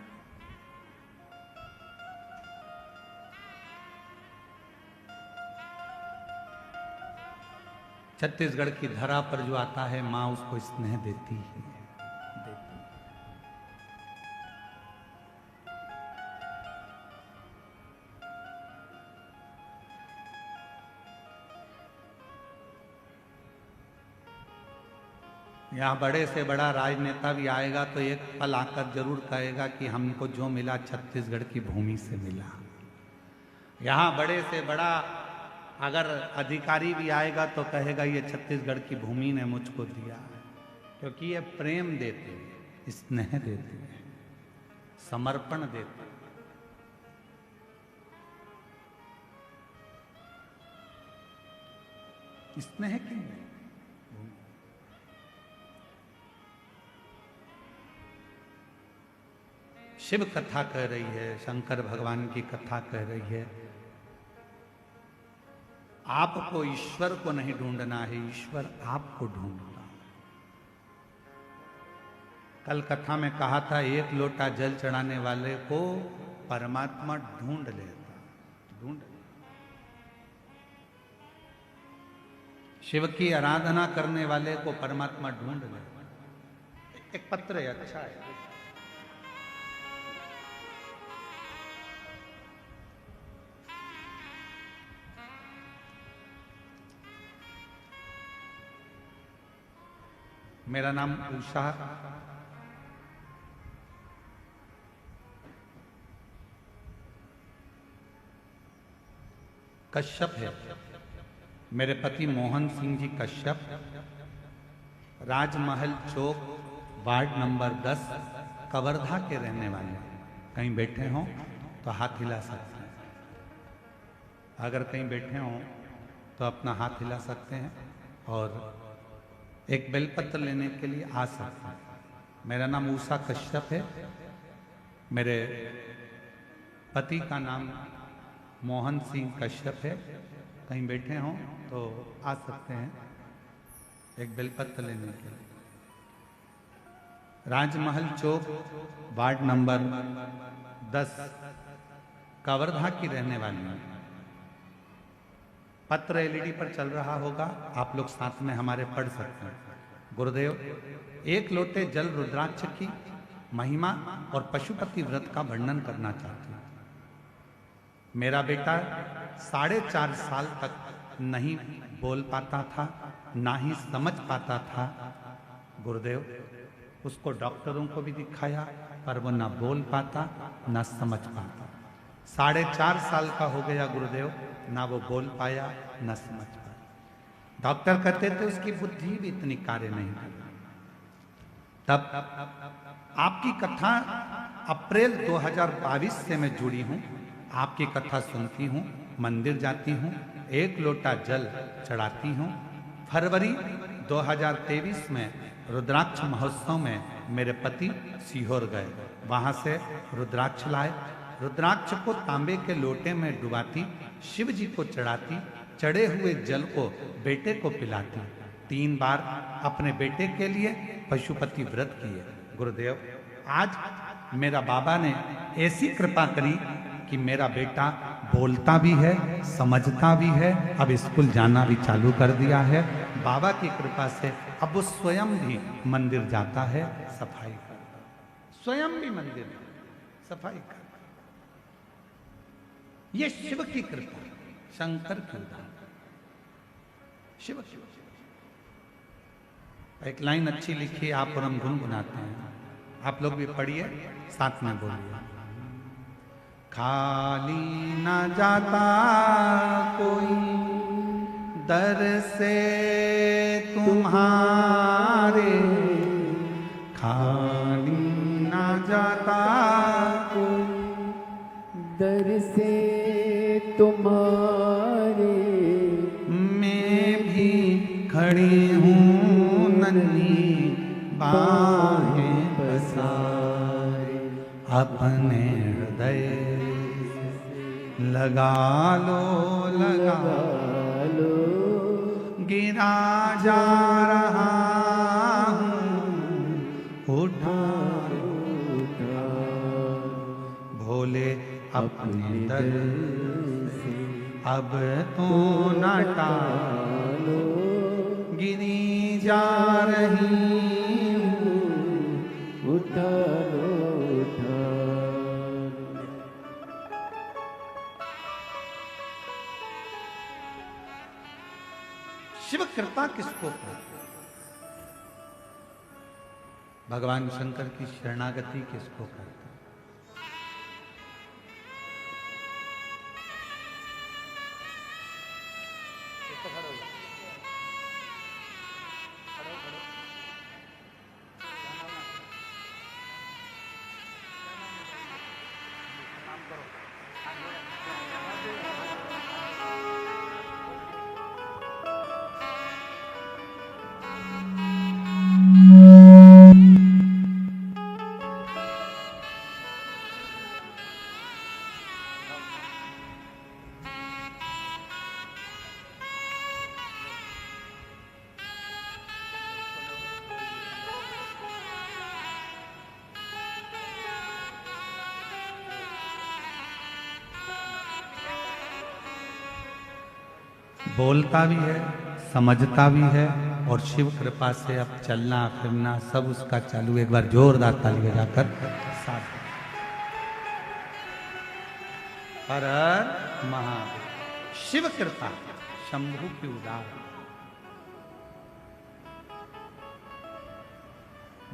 छत्तीसगढ़ की धरा पर जो आता है, मां उसको स्नेह देती है, देती। यहां बड़े से बड़ा राजनेता भी आएगा तो एक पल आकर जरूर कहेगा कि हमको जो मिला छत्तीसगढ़ की भूमि से मिला। यहां बड़े से बड़ा अगर अधिकारी भी आएगा तो कहेगा ये छत्तीसगढ़ की भूमि ने मुझको दिया है, क्योंकि ये प्रेम देते हैं, स्नेह देते हैं, समर्पण देते हैं। स्नेह क्यों है? शिव कथा कह रही है, शंकर भगवान की कथा कह रही है, आपको ईश्वर को नहीं ढूंढना है, ईश्वर आपको ढूंढना। कल कथा में कहा था, 1 लोटा जल चढ़ाने वाले को परमात्मा ढूंढ लेता, ढूंढ। शिव की आराधना करने वाले को परमात्मा ढूंढ लेता। एक पत्र है, अच्छा है। मेरा नाम उषा कश्यप है। मेरे पति मोहन सिंह जी कश्यप राजमहल चौक वार्ड नंबर 10 कवर्धा के रहने वाले हैं। कहीं बैठे हों तो हाथ हिला सकते हैं। अगर कहीं बैठे हों तो अपना हाथ हिला सकते हैं और एक बेलपत्र लेने के लिए आ सकते हैं। मेरा नाम उषा कश्यप है। मेरे पति का नाम मोहन सिंह कश्यप है। कहीं बैठे हों तो आ सकते हैं एक बेलपत्र लेने के लिए। राजमहल चौक वार्ड नंबर 10 कवर्धा की रहने वाली है। पत्र एलईडी पर चल रहा होगा, आप लोग साथ में हमारे पढ़ सकते हैं। गुरुदेव, 1 लोटे जल रुद्राक्ष की महिमा और पशुपति व्रत का वर्णन करना चाहती हूँ। मेरा बेटा 4.5 साल तक नहीं बोल पाता था, ना ही समझ पाता था। गुरुदेव, उसको डॉक्टरों को भी दिखाया पर वो ना बोल पाता ना समझ पाता। 4.5 साल का हो गया गुरुदेव, ना वो बोल पाया ना समझ पाया। डॉक्टर कहते थे उसकी बुद्धि भी इतनी कार्य नहीं कर रही। तब आपकी कथा अप्रैल 2022 से मैं जुड़ी हूं, आपकी कथा सुनती हूं, मंदिर जाती हूं, 1 लोटा जल चढ़ाती हूं। फरवरी 2023 में रुद्राक्ष महोत्सव में मेरे पति सीहोर गए, वहां से रुद्राक्ष लाए। रुद्राक्ष को तांबे के लोटे में डुबाती, शिव जी को चढ़ाती, चढ़े हुए जल को बेटे को पिलाती। 3 बार अपने बेटे के लिए पशुपति व्रत किए। गुरुदेव, आज मेरा बाबा ने ऐसी कृपा करी कि मेरा बेटा बोलता भी है, समझता भी है, अब स्कूल जाना भी चालू कर दिया है। बाबा की कृपा से अब वो स्वयं भी मंदिर जाता है, सफाई करता, स्वयं भी मंदिर सफाई करता। ये शिव की कृपा, शंकर की उदाहरण। शिव शिव एक लाइन अच्छी लिखी आप और हम गुनगुनाते हैं, आप लोग भी पढ़िए, साथ में बोलिए। खाली न जाता कोई दर से तुम्हारे, खाली न जाता कोई दर से तुम्हारे, मैं भी खड़ी हूँ नन्ही बाहें पसारे, अपने हृदय लगा लो, लगा लो, गिरा जा रहा हूँ, उठा भोले अपने दर से अब तो न टालो, गिरी जा रही हूँ, उठा लो, उठा शिव कृपा किसको कहते? भगवान शंकर की शरणागति किसको कहते? बोलता भी है, समझता भी है, और शिव कृपा से अब चलना फिरना सब उसका चालू। एक बार जोरदार ताली बजाकर साथ। हर हर महादेव। शिव कृपा शंभु की उदार।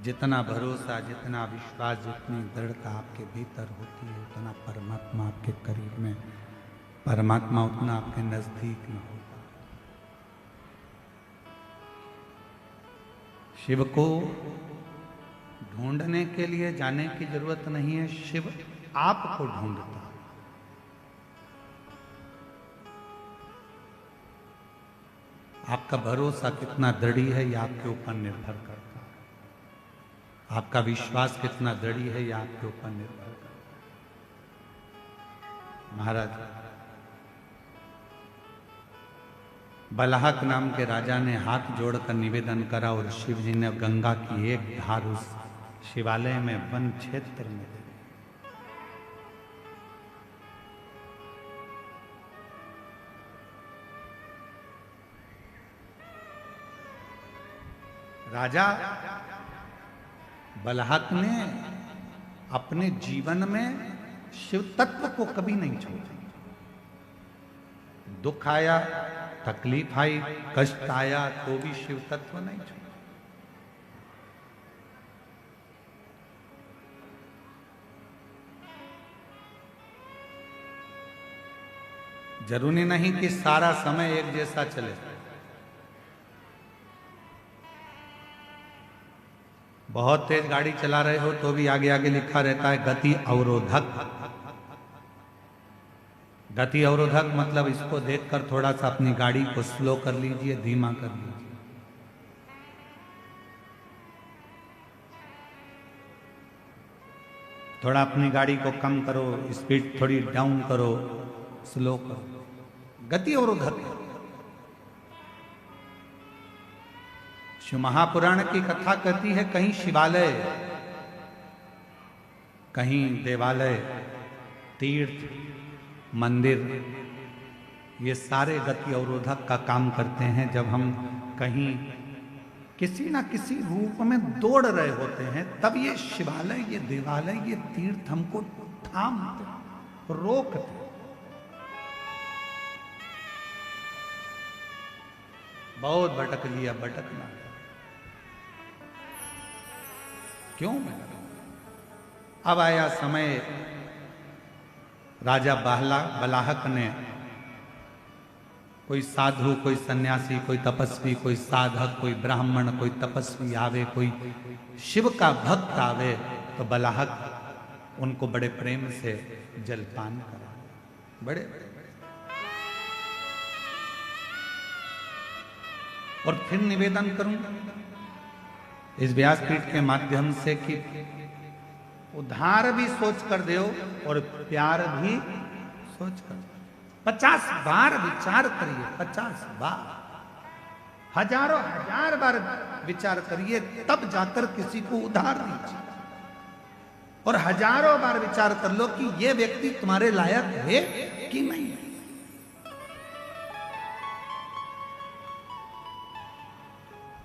जितना भरोसा, जितना विश्वास, जितनी दृढ़ता आपके भीतर होती है, उतना परमात्मा आपके करीब में, परमात्मा उतना आपके नजदीक में होता। शिव को ढूंढने के लिए जाने की जरूरत नहीं है, शिव आपको ढूंढता है। आपका भरोसा कितना दृढ़ है यह आपके ऊपर निर्भर करता है। आपका विश्वास कितना दृढ़ है यह आपके ऊपर निर्भर करता है। महाराज बलहक नाम के राजा ने हाथ जोड़कर निवेदन करा और शिव जी ने गंगा की एक धार उस शिवालय में वन क्षेत्र में दे दी। राजा बलहक ने अपने जीवन में शिव तत्व को कभी नहीं छोड़ा। दुख आया, तकलीफ आई, कष्ट आया, तो भी शिव तत्व नहीं छोड़ा। जरूरी नहीं कि सारा समय एक जैसा चले। बहुत तेज गाड़ी चला रहे हो तो भी आगे आगे लिखा रहता है गति अवरोधक। गति अवरोधक मतलब इसको देखकर थोड़ा सा अपनी गाड़ी को स्लो कर लीजिए, धीमा कर लीजिए। थोड़ा अपनी गाड़ी को कम करो, स्पीड थोड़ी डाउन करो, स्लो करो। गति अवरोधक है। शिव महापुराण की कथा कहती है कहीं शिवालय, कहीं देवालय, तीर्थ, मंदिर, ये सारे गति अवरोधक का काम करते हैं। जब हम कहीं किसी ना किसी रूप में दौड़ रहे होते हैं तब ये शिवालय, ये देवालय, ये तीर्थ हमको थामते, रोकते। बहुत भटक लिया, भटकना क्यों? अब आया समय, राजा बलाहक ने, कोई साधु, कोई सन्यासी, कोई तपस्वी, कोई साधक, कोई ब्राह्मण, कोई तपस्वी आवे, कोई शिव का भक्त आवे तो बलाहक उनको बड़े प्रेम से जलपान करा। बड़े और फिर निवेदन करूं इस व्यासपीठ के माध्यम से कि उधार भी सोच कर दो और प्यार भी सोच कर दो। 50 बार विचार करिए, 50 बार, हजारों हजार बार विचार करिए, तब जाकर किसी को उधार दीजिए। और हजारों बार विचार कर लो कि ये व्यक्ति तुम्हारे लायक है कि नहीं है।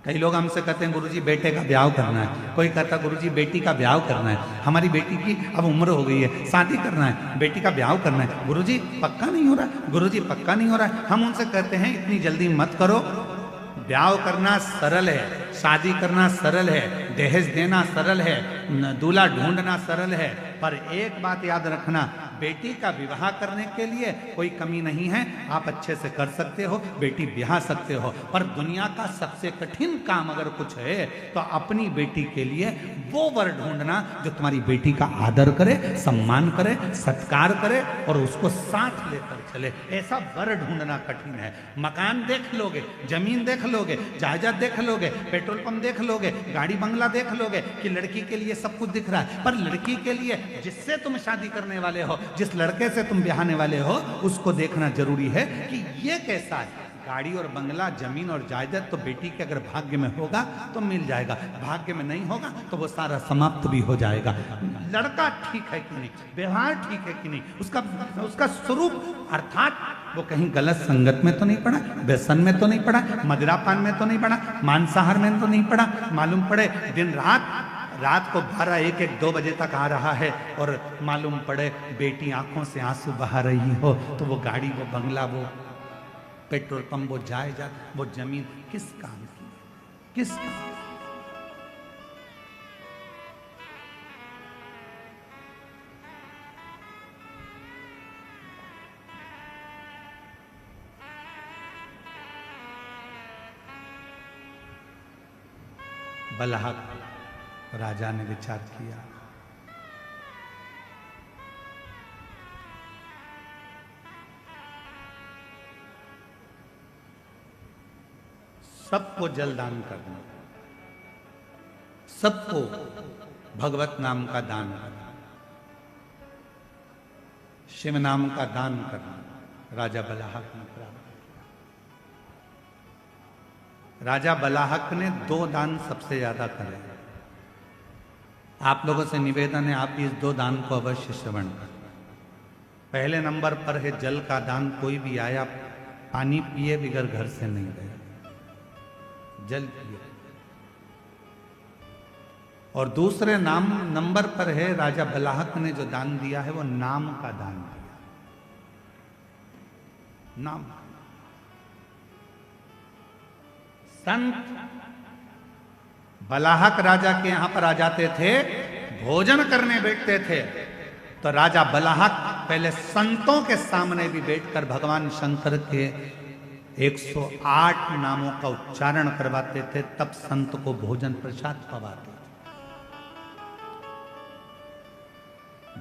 कई लोग हमसे कहते हैं गुरुजी बेटे का ब्याह करना है, कोई कहता गुरुजी बेटी का ब्याह करना है, हमारी बेटी की अब उम्र हो गई है, शादी करना है, बेटी का ब्याह करना है, गुरुजी पक्का नहीं हो रहा, गुरुजी पक्का नहीं हो रहा है। हम उनसे कहते हैं इतनी जल्दी मत करो। ब्याह करना सरल है, शादी करना सरल है, दहेज देना सरल है, दूल्हा ढूंढना सरल है, पर एक बात याद रखना, बेटी का विवाह करने के लिए कोई कमी नहीं है, आप अच्छे से कर सकते हो, बेटी ब्याह सकते हो। पर दुनिया का सबसे कठिन काम अगर कुछ है तो अपनी बेटी के लिए वो वर ढूंढना जो तुम्हारी बेटी का आदर करे, सम्मान करे, सत्कार करे और उसको साथ लेकर चले। ऐसा वर ढूंढना कठिन है। मकान देख लोगे, जमीन देख लोगे, जायदाद देख लोगे, पेट्रोल पंप देख लोगे, गाड़ी बंगला देख लोगे कि लड़की के लिए सब कुछ दिख रहा है, पर लड़की के लिए जिससे तुम शादी करने वाले हो, जिस लड़के से तुम ब्याहने वाले हो, उसको देखना जरूरी है कि ये कैसा है। गाड़ी और बंगला, जमीन और जायदाद तो बेटी के अगर भाग्य में होगा तो मिल जाएगा, भाग्य में नहीं होगा तो वो सारा समाप्त भी हो जाएगा। लड़का ठीक है कि नहीं, व्यवहार ठीक है कि नहीं, उसका स्वरूप अर्थात वो कहीं गलत संगत में तो नहीं पड़ा, व्यसन में तो नहीं पड़ा, मदिरापान में तो नहीं पड़ा, मांसाहार में तो नहीं पड़ा, मालूम पड़े दिन रात को 12, 1, 2 बजे तक आ रहा है और मालूम पड़े बेटी आंखों से आंसू बहा रही हो, तो वो गाड़ी, वो बंगला, वो पेट्रोल पंप, वो जायदाद, वो जमीन किस काम की, किस काम? बलाहक राजा ने विचार किया, सबको जलदान करना, सबको भगवत नाम का दान करना, शिव नाम का दान करना राजा बलाहक ने करा। राजा बलाहक ने 2 दान सबसे ज्यादा करे। आप लोगों से निवेदन है आप इस 2 दान को अवश्य श्रवण करें। पहले नंबर पर है जल का दान। कोई भी आया पानी पिए बगैर घर से नहीं गया, जल पिए। और दूसरे नंबर पर है राजा बलाहक ने जो दान दिया है वो नाम का दान दिया। नाम, संत बलाहक राजा के यहां पर आ जाते थे, भोजन करने बैठते थे तो राजा बलाहक पहले संतों के सामने भी बैठकर भगवान शंकर के 108 नामों का उच्चारण करवाते थे, तब संत को भोजन प्रसाद पवाते थे।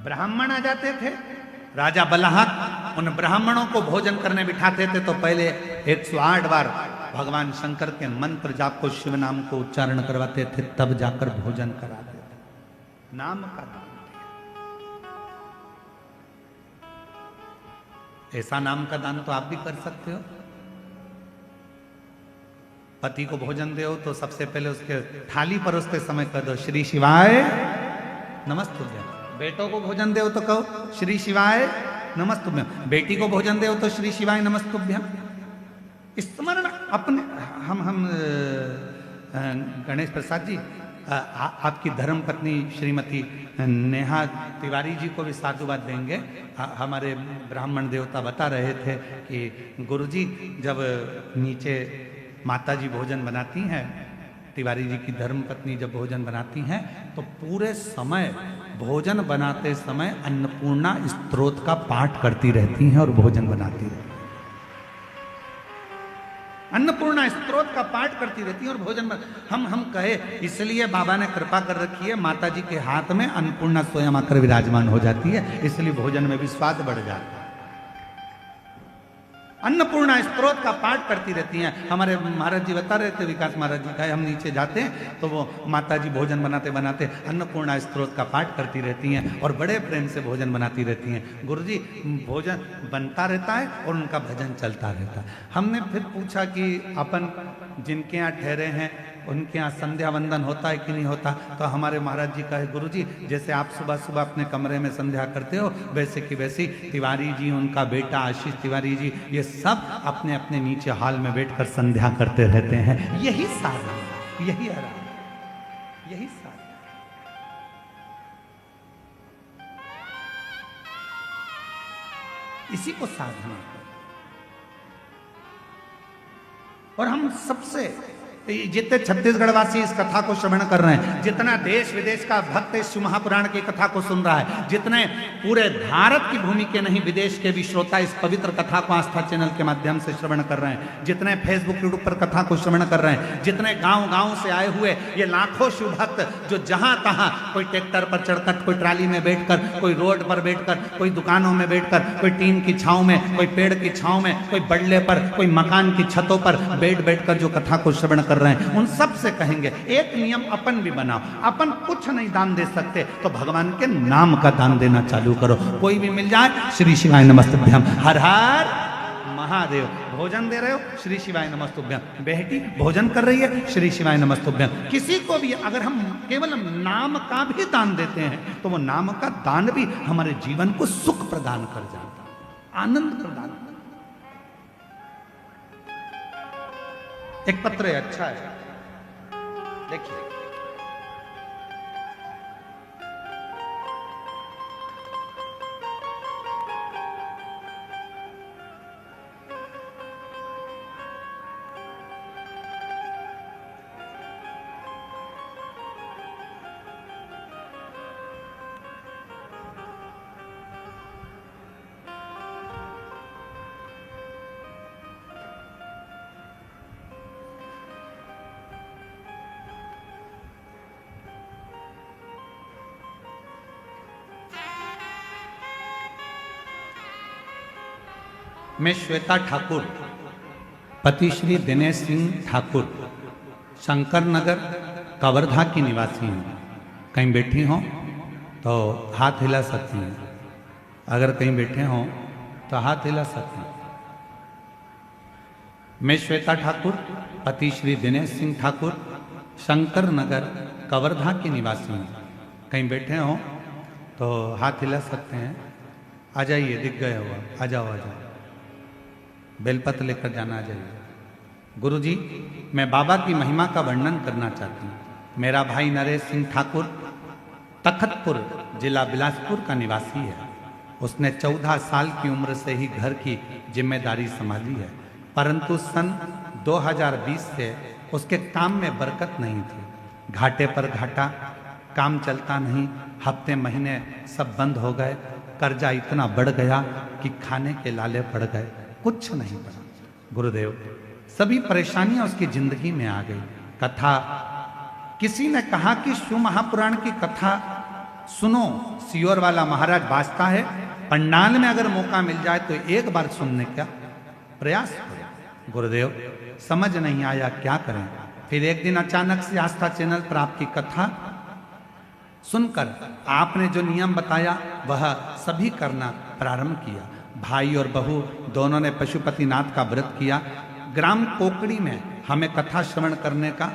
ब्राह्मण आ जाते थे, राजा बलाहक उन ब्राह्मणों को भोजन करने बिठाते थे, तो पहले 108 बार भगवान शंकर के मंत्र जाप को, शिव नाम को उच्चारण करवाते थे, तब जाकर भोजन कराते थे। नाम का दान, ऐसा नाम का दान तो आप भी कर सकते हो। पति को भोजन दो तो सबसे पहले उसके थाली पर उसके समय कर दो श्री शिवाय नमस्तुभ्यम। बेटों को भोजन दो तो कहो श्री शिवाय नमस्तुभ्यम। बेटी को भोजन दो तो श्री शिवाय नमस्तुभ्यम। स्मरण अपने हम गणेश प्रसाद जी, आपकी धर्म पत्नी श्रीमती नेहा तिवारी जी को भी साधुवाद देंगे। हमारे ब्राह्मण देवता बता रहे थे कि गुरुजी जब नीचे माता जी भोजन बनाती हैं, तिवारी जी की धर्म पत्नी जब भोजन बनाती हैं, तो पूरे समय भोजन बनाते समय अन्नपूर्णा स्तोत्र का पाठ करती रहती हैं और भोजन बनाती रहती हैं। अन्नपूर्णा स्तोत्र का पाठ करती रहती है और भोजन हम कहे, इसलिए बाबा ने कृपा कर रखी है, माता जी के हाथ में अन्नपूर्णा स्वयं आकर विराजमान हो जाती है, इसलिए भोजन में भी स्वाद बढ़ जाता है। अन्नपूर्णा स्तोत्र का पाठ करती रहती हैं। हमारे महाराज जी बता रहे थे, विकास महाराज जी का, हम नीचे जाते हैं तो वो माता जी भोजन बनाते बनाते अन्नपूर्णा स्तोत्र का पाठ करती रहती हैं और बड़े प्रेम से भोजन बनाती रहती हैं। गुरुजी भोजन बनता रहता है और उनका भजन चलता रहता है। हमने फिर पूछा कि अपन जिनके यहाँ ठहरे हैं उनके यहाँ संध्या वंदन होता है कि नहीं होता, तो हमारे महाराज जी कहे, गुरुजी जैसे आप सुबह सुबह अपने कमरे में संध्या करते हो, वैसे की वैसी तिवारी जी, उनका बेटा आशीष तिवारी जी, ये सब अपने अपने नीचे हॉल में बैठकर संध्या करते रहते हैं। यही साधना, यही आराम, यही साधना। इसी को साधना। और हम सबसे जितने छत्तीसगढ़ वासी इस कथा को श्रवण कर रहे हैं, जितना देश विदेश का भक्त इस शिव महापुराण की कथा को सुन रहा है, जितने पूरे भारत की भूमि के नहीं विदेश के भी श्रोता इस पवित्र कथा को आस्था चैनल के माध्यम से श्रवण कर रहे हैं, जितने फेसबुक यूट्यूब पर कथा को श्रवण कर रहे हैं, जितने गांव गांव से आए हुए ये लाखों शिव भक्त जो जहां तहां, कोई ट्रैक्टर पर चढ़कर, कोई ट्राली में बैठकर, कोई रोड पर बैठकर, कोई दुकानों में बैठकर, कोई टीन की छांव में, कोई पेड़ की छांव में, कोई बल्ले पर, कोई मकान की छतों पर बैठकर जो कथा को श्रवण कर रहे हैं, उन सब से कहेंगे एक नियम अपन भी बनाओ। अपन कुछ नहीं दान दे सकते तो भगवान के नाम का दान देना चालू करो। कोई भी मिल जाए श्री शिवाय नमस्तुभ्यम, हर हर महादेव। भोजन दे रहे हो श्री शिवाय नमस्तुभ्यम, बेटी भोजन कर रही है श्री शिवाय नमस्तुभ्यम। किसी को भी अगर हम केवल नाम का भी दान देते हैं तो वो नाम का दान भी हमारे जीवन को सुख प्रदान कर जाता है, आनंद प्रदान। एक पत्र है, अच्छा है, देखिए। मैं श्वेता ठाकुर, पति श्री दिनेश सिंह ठाकुर, शंकर नगर कवर्धा की निवासी हूँ। कहीं बैठी हो तो हाथ हिला सकती हैं, अगर कहीं बैठे हो तो हाथ हिला सकते हैं। मैं श्वेता ठाकुर, पति श्री दिनेश सिंह ठाकुर, शंकर नगर कवर्धा की निवासी हूँ। कहीं बैठे हो तो हाथ हिला सकते हैं। आ जाइए, दिख गए हुआ, आ जाओ आ जाओ। बेलपत्र लेकर जाना चाहिए। गुरुजी, मैं बाबा की महिमा का वर्णन करना चाहती हूँ। मेरा भाई नरेश सिंह ठाकुर तखतपुर जिला बिलासपुर का निवासी है। उसने 14 साल की उम्र से ही घर की जिम्मेदारी संभाली है, परंतु सन 2020 से उसके काम में बरकत नहीं थी। घाटे पर घाटा, काम चलता नहीं, हफ्ते महीने सब बंद हो गए, कर्जा इतना बढ़ गया कि खाने के लाले पड़ गए, कुछ नहीं बना। गुरुदेव, सभी परेशानियां उसकी जिंदगी में आ गई। कथा, किसी ने कहा कि शिव महापुराण की कथा सुनो, सियोर वाला महाराज बाजता है, पंडाल में अगर मौका मिल जाए तो एक बार सुनने का प्रयास करो। गुरुदेव, समझ नहीं आया क्या करें। फिर एक दिन अचानक से आस्था चैनल पर आपकी कथा सुनकर आपने जो नियम बताया वह सभी करना प्रारंभ किया। भाई और बहू दोनों ने पशुपतिनाथ का व्रत किया। ग्राम कोकड़ी में हमें कथा श्रवण करने का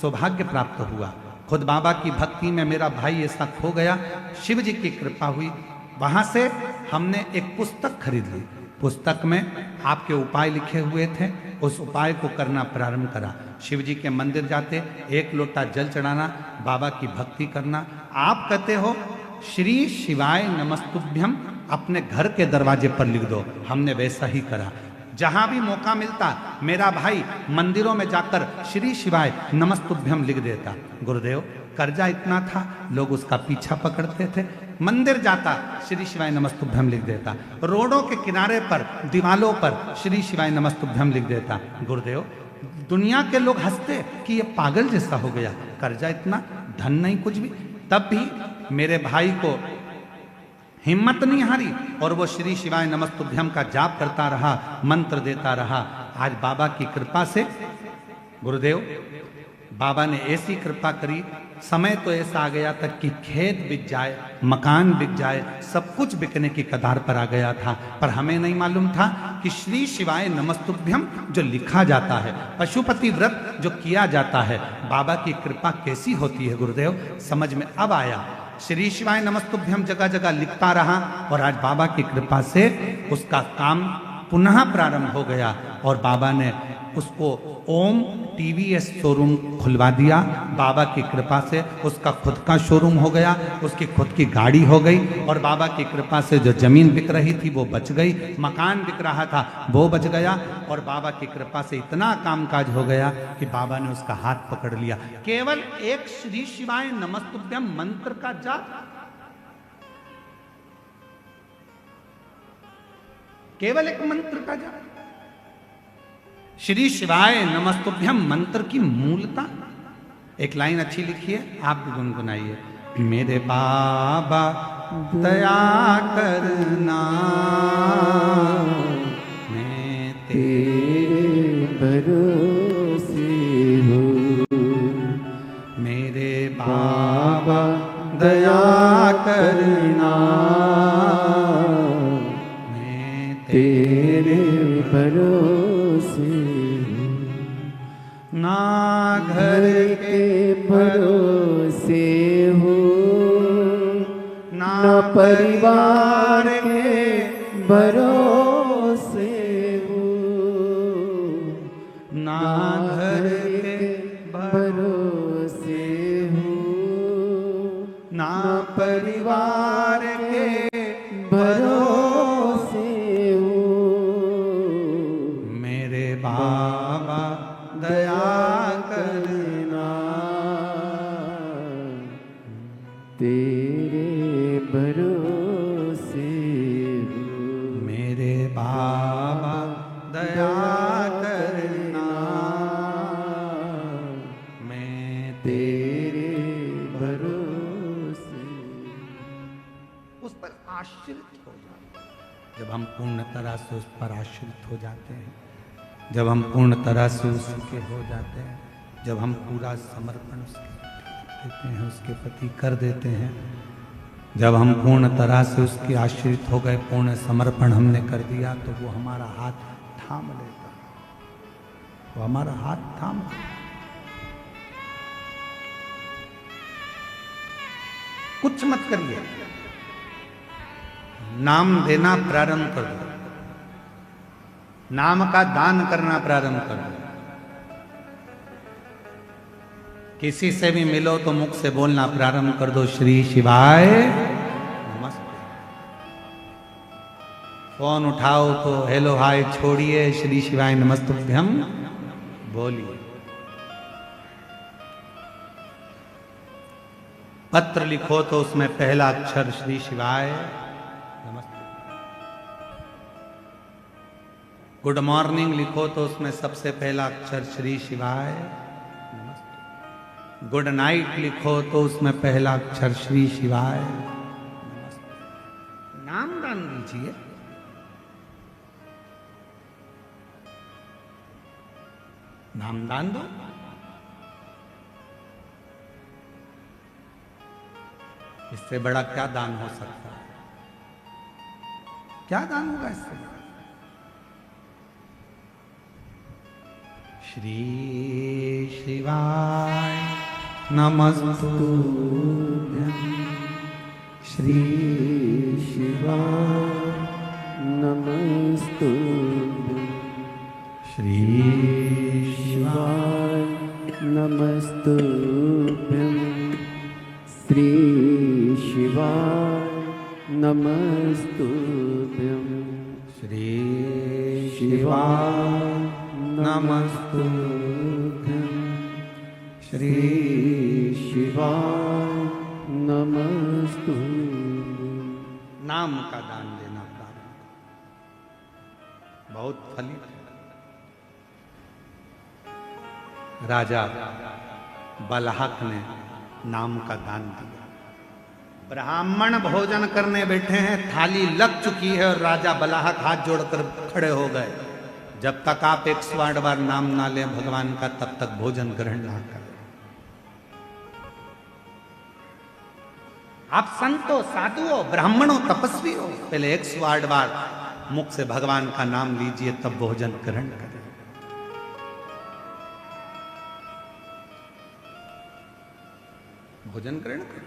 सौभाग्य प्राप्त हुआ। खुद बाबा की भक्ति में मेरा भाई ऐसा खो गया, शिव जी की कृपा हुई। वहां से हमने एक पुस्तक खरीद ली। पुस्तक में आपके उपाय लिखे हुए थे, उस उपाय को करना प्रारंभ करा। शिव जी के मंदिर जाते, एक लोटा जल चढ़ाना, बाबा की भक्ति करना। आप कहते हो श्री शिवाय नमस्तुभ्यम अपने घर के दरवाजे पर लिख दो, हमने वैसा ही करा। जहां भी मौका मिलता मेरा भाई मंदिरों में जाकर श्री शिवाय नमस्तुभ्यम लिख देता। गुरुदेव, कर्जा इतना था, लोग उसका पीछा पकड़ते थे। मंदिर जाता, श्री शिवाय नमस्तुभ्यम लिख देता। रोडों के किनारे पर, दीवालों पर श्री शिवाय नमस्तुभ्यम लिख देता। गुरुदेव, दुनिया के लोग हंसते कि ये पागल जैसा हो गया, कर्जा इतना, धन नहीं कुछ भी। तब भी मेरे भाई को हिम्मत नहीं हारी और वो श्री शिवाय नमस्तुभ्यम का जाप करता रहा, मंत्र देता रहा। आज बाबा की कृपा से, गुरुदेव, बाबा ने ऐसी कृपा करी, समय तो ऐसा आ गया तक कि खेत बिक जाए, मकान बिक जाए, सब कुछ बिकने की कगार पर आ गया था। पर हमें नहीं मालूम था कि श्री शिवाय नमस्तुभ्यम जो लिखा जाता है, पशुपति व्रत जो किया जाता है, बाबा की कृपा कैसी होती है। गुरुदेव, समझ में अब आया। श्री शिवाय नमस्तुभ्यम जगह जगह लिखता रहा और आज बाबा की कृपा से उसका काम पुनः प्रारंभ हो गया और बाबा ने उसको ओम टीवीएस शोरूम खुलवा दिया। बाबा की कृपा से उसका खुद का शोरूम हो गया, उसकी खुद की गाड़ी हो गई और बाबा की कृपा से जो जमीन बिक रही थी वो बच गई, मकान बिक रहा था वो बच गया और बाबा की कृपा से इतना कामकाज हो गया कि बाबा ने उसका हाथ पकड़ लिया। केवल एक श्री शिवाय नमस्तुभ्यम मंत्र का जाप, केवल एक मंत्र का जाप। श्री शिवाय नमस्तुभ्यम मंत्र की मूलता, एक लाइन अच्छी लिखी है, आप भी गुनगुनाइए। मेरे बाबा दया करना, मैं तेरे भरोसे हूँ। मेरे बाबा दया करना, मैं तेरे भरोसे ना घर के भरोसे हो, ना परिवार के भरोसे हो, ना घर के भरोसे हो, ना परिवार के भरोसे हो। मेरे बाबा दया करना, तेरे भरोसे हो। मेरे बाबा दया करना, मैं तेरे भरोसे। उस पर आश्रित हो जाते हैं। जब हम पूर्ण तरह से उस पर आश्रित हो जाते हैं, जब हम पूर्ण तरह से उसके हो जाते हैं, जब हम पूरा समर्पण उसके देते हैं, उसके प्रति कर देते हैं, जब हम पूर्ण तरह से उसके आश्रित हो गए, पूर्ण समर्पण हमने कर दिया, तो वो हमारा हाथ थाम लेता, वो हमारा हाथ थाम। कुछ मत करिए, नाम देना प्रारंभ कर दो, नाम का दान करना प्रारंभ कर दो। किसी से भी मिलो तो मुख से बोलना प्रारंभ कर दो, श्री शिवाय नमस्ते। फोन उठाओ तो हेलो हाय छोड़िए, श्री शिवाय नमस्तुभ्यम बोलिए। पत्र लिखो तो उसमें पहला अक्षर श्री शिवाय नमस्ते। गुड मॉर्निंग लिखो तो उसमें सबसे पहला अक्षर श्री शिवाय नमस्ते। गुड नाइट लिखो तो उसमें पहला अक्षर श्री शिवाय नमस्ते। नाम दान लीजिए। नाम दान दो। इससे बड़ा क्या दान हो सकता है? क्या दान होगा इससे? श्री शिवाय नमस्तुभ्यं। श्री शिवाय नमस्तुभ्यं। श्री शिवाय नमस्तुभ्यं। श्री शिवाय नमस्तुभ्यं। श्री शिवाय नमस्तुभ्यं। श्री शिवाय नमस्तुभ्यं। नाम का दान देना प्रारंभ बहुत फलित है। राजा बलहक ने नाम का दान दिया। ब्राह्मण भोजन करने बैठे हैं, थाली लग चुकी है और राजा बलहक हाथ जोड़कर खड़े हो गए। जब तक आप 108 बार नाम ना लें भगवान का, तब तक भोजन ग्रहण ना करें। आप संतो, साधुओं, ब्राह्मणों, तपस्वी हो, पहले 108 बार मुख से भगवान का नाम लीजिए, तब भोजन ग्रहण करें। भोजन ग्रहण करें।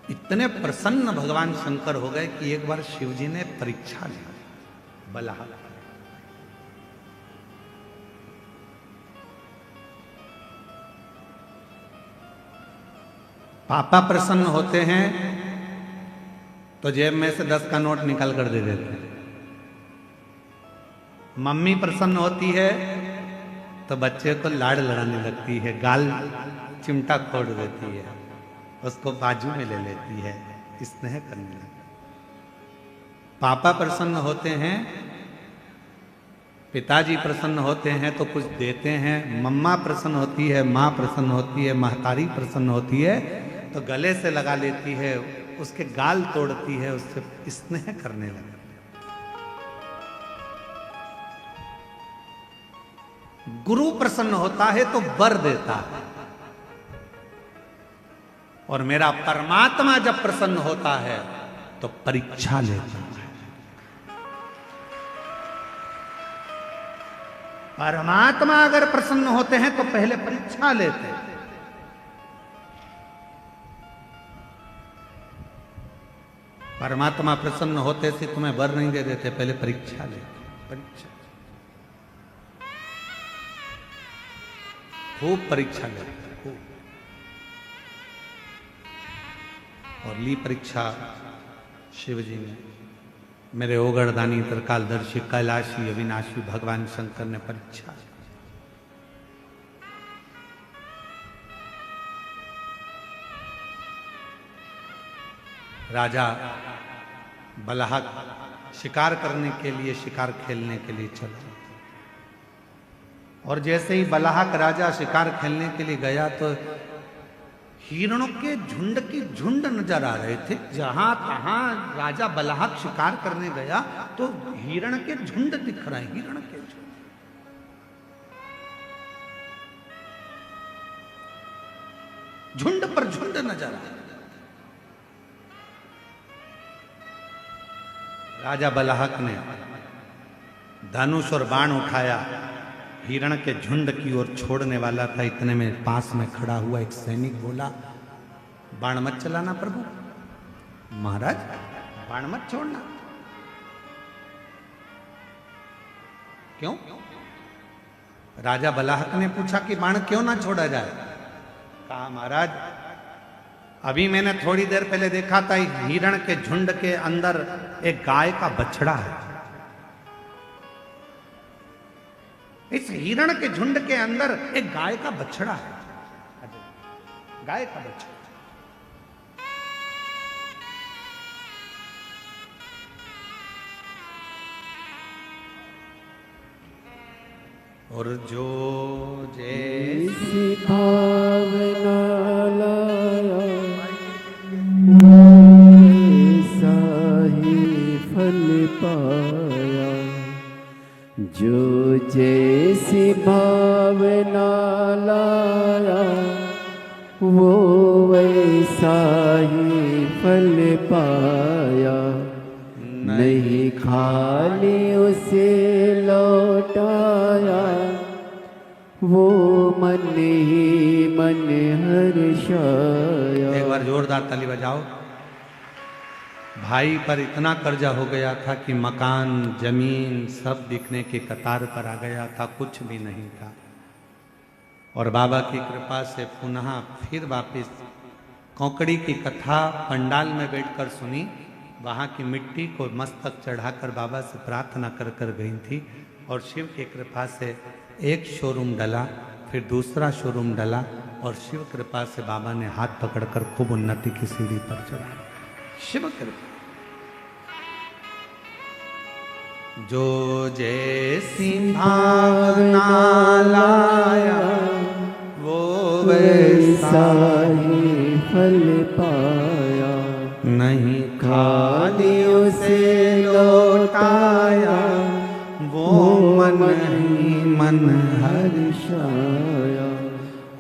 इतने प्रसन्न भगवान शंकर हो गए कि एक बार शिव जी ने परीक्षा ली बलहक। पापा प्रसन्न होते हैं तो जेब में से 10 का नोट निकाल कर दे देते हैं। मम्मी प्रसन्न होती है तो बच्चे को लाड़ लड़ाने लगती है, गाल चिमटा खोड़ देती है, उसको बाजू में ले लेती है, स्नेह करने लगती है। पापा प्रसन्न होते हैं, पिताजी प्रसन्न होते हैं तो कुछ देते हैं। मम्मा प्रसन्न होती है, माँ प्रसन्न होती है, महतारी प्रसन्न होती है तो गले से लगा लेती है, उसके गाल तोड़ती है, उससे स्नेह करने लगती है। गुरु प्रसन्न होता है तो वर देता है, और मेरा परमात्मा जब प्रसन्न होता है तो परीक्षा लेता है। परमात्मा अगर प्रसन्न होते हैं तो पहले परीक्षा लेते हैं। परमात्मा प्रसन्न होते से तुम्हें वर नहीं दे देते, पहले परीक्षा लेते। परीक्षा, खूब परीक्षा लेते, खूब। और ली परीक्षा शिव जी ने। मेरे ओगड़दानी त्रिकालदर्शी कैलाशी अविनाशी भगवान शंकर ने परीक्षा। राजा बलहक शिकार करने के लिए, शिकार खेलने के लिए चला, और जैसे ही बलहक राजा शिकार खेलने के लिए गया तो हिरणों के झुंड की झुंड नजर आ रहे थे। जहां तहां राजा बलहक शिकार करने गया तो हिरण के झुंड दिख रहे हैं, हिरण के झुंड। झुंड पर झुंड नजर आ रहे। राजा बलहक ने धनुष और बाण उठाया, हिरण के झुंड की ओर छोड़ने वाला था। इतने में पास में खड़ा हुआ एक सैनिक बोला, बाण मत चलाना प्रभु। महाराज, बाण मत छोड़ना। क्यों? राजा बलहक ने पूछा कि बाण क्यों ना छोड़ा जाए? कहा, महाराज अभी मैंने थोड़ी देर पहले देखा था हिरण के झुंड के अंदर एक गाय का बछड़ा है। इस हिरण के झुंड के अंदर एक गाय का बछड़ा है, गाय का बछड़ा। और जो जैसी भावना लाया वैसा ही फल पाया, जो जैसी भावना लाया वो वैसा ही फल पाया, नहीं खाली उसे लौटाया वो मन ही मन हर्षाया। एक बार जोरदार ताली बजाओ। भाई पर इतना कर्जा हो गया था कि मकान जमीन सब बिकने के कतार पर आ गया था, कुछ भी नहीं था। और बाबा की कृपा से पुनः फिर वापस कौकड़ी की कथा पंडाल में बैठकर सुनी। वहाँ की मिट्टी को मस्तक चढ़ाकर बाबा से प्रार्थना कर कर गई थी। और शिव की कृपा से एक शोरूम डला, फिर दूसरा शोरूम डला, और शिव कृपा से बाबा ने हाथ पकड़कर खूब उन्नति की सीढ़ी पर चढ़ाया। शिव कृपा। जो जैसी भावना लाया वो वैसा ही फल पाया, नहीं खाली उसे लौटाया वो मन ही मन हर्षाया।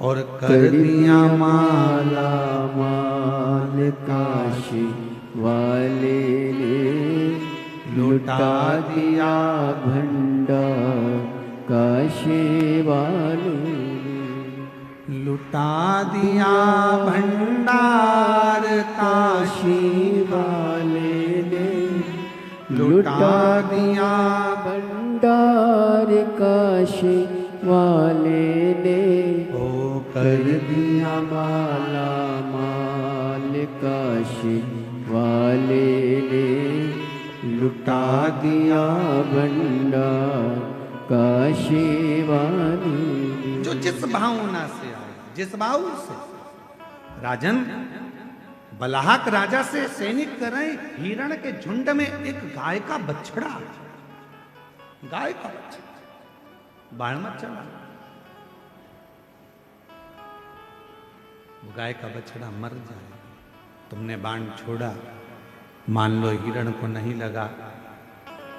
और कर दिया माला माल काशी वाले ने, लुटा दिया भंडार काशी वाले ने, लुटा दिया भंडार काशी वाले ने, लुटा दिया भंडार काशी वाले ने, ओ कर दिया माला माल काशी वाले ने, लुटा दिया भंडार काशी वाले ने। जो जिस भावना से आए, जिस भाव से। राजन बलाहक राजा से सैनिक कर रहे, हिरण के झुंड में एक गाय का बछड़ा, गाय का बछड़ा बाण मत चला। वो गाय का बछड़ा मर जाए, तुमने बाण छोड़ा, मान लो हिरण को नहीं लगा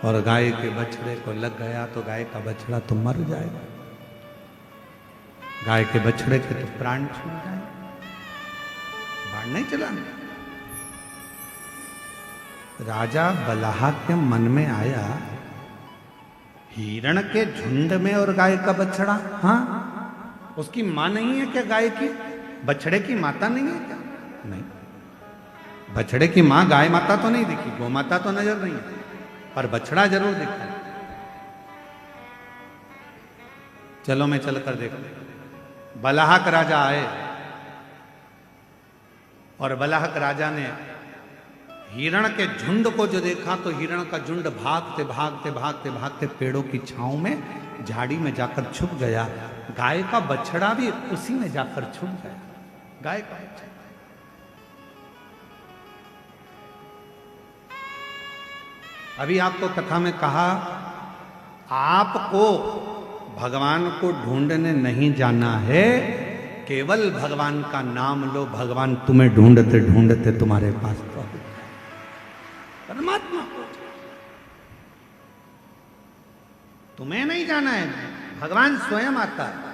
और गाय के बछड़े को लग गया तो गाय का बछड़ा तो मर जाएगा। गाय के बछड़े के तो प्राण छूट जाए, बाण नहीं चलाना। राजा बलाहा के मन में आया, हिरण के झुंड में और गाय का बछड़ा, हाँ उसकी मां नहीं है क्या गाय की? बछड़े की माता नहीं है क्या? नहीं, बछड़े की मां गाय माता तो नहीं दिखी, गौ माता तो नजर नहीं है, पर बछड़ा जरूर दिखा। चलो मैं चलकर देखो। बलाहक राजा आए और बलाहक राजा ने हिरण के झुंड को जो देखा तो हिरण का झुंड भागते भागते भागते भागते पेड़ों की छांव में झाड़ी में जाकर छुप गया। गाय का बछड़ा भी उसी में जाकर छुप गया। गाय का बछड़ा। अभी आपको कथा में कहा, आपको भगवान को ढूंढने नहीं जाना है, केवल भगवान का नाम लो, भगवान तुम्हें ढूंढते ढूंढते तुम्हारे पास पहुंच। परमात्मा तुम्हें नहीं जाना है, भगवान स्वयं आता है।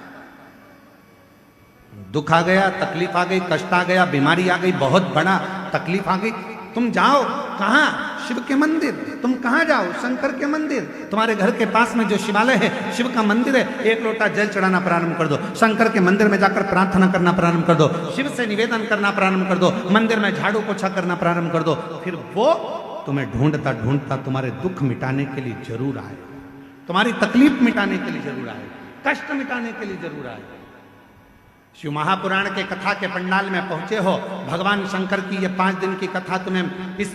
दुख आ गया, तकलीफ आ गई, कष्ट आ गया, बीमारी आ गई, बहुत बड़ा तकलीफ आ गई, तुम जाओ कहां? शिव के मंदिर। तुम कहां जाओ? शंकर के मंदिर। तुम्हारे घर के पास में जो शिवालय है, शिव का मंदिर है, एक लोटा जल चढ़ाना प्रारंभ कर दो। शंकर के मंदिर में जाकर प्रार्थना करना प्रारंभ कर दो, शिव से निवेदन करना प्रारंभ कर दो, मंदिर में झाड़ू पोछा करना प्रारंभ कर दो। फिर वो तुम्हें ढूंढता ढूंढता तुम्हारे दुख मिटाने के लिए जरूर आए, तुम्हारी तकलीफ मिटाने के लिए जरूर आए, कष्ट मिटाने के लिए जरूर आए। शिव महापुराण के कथा के पंडाल में पहुंचे हो, भगवान शंकर की ये 5 दिन की कथा तुम्हें इस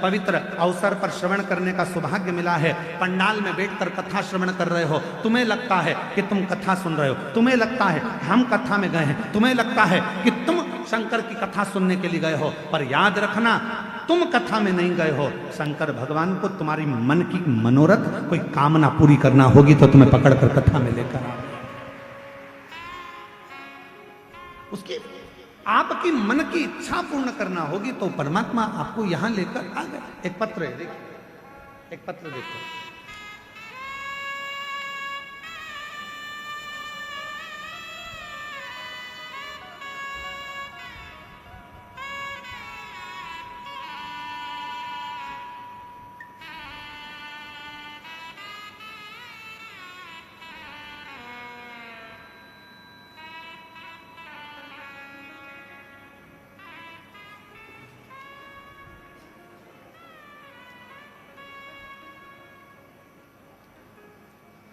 पवित्र अवसर पर श्रवण करने का सौभाग्य मिला है। पंडाल में बैठकर कथा श्रवण कर रहे हो, तुम्हें लगता है कि तुम कथा सुन रहे हो, तुम्हें लगता है हम कथा में गए हैं, तुम्हें लगता है कि तुम शंकर की कथा सुनने के लिए गए हो, पर याद रखना तुम कथा में नहीं गए हो। शंकर भगवान को तुम्हारी मन की मनोरथ कोई कामना पूरी करना होगी तो तुम्हें पकड़कर कथा में लेकर आओ। उसकी आपकी मन की इच्छा पूर्ण करना होगी तो परमात्मा आपको यहां लेकर आ गए। एक पत्र है, देखिए, एक पत्र देखो।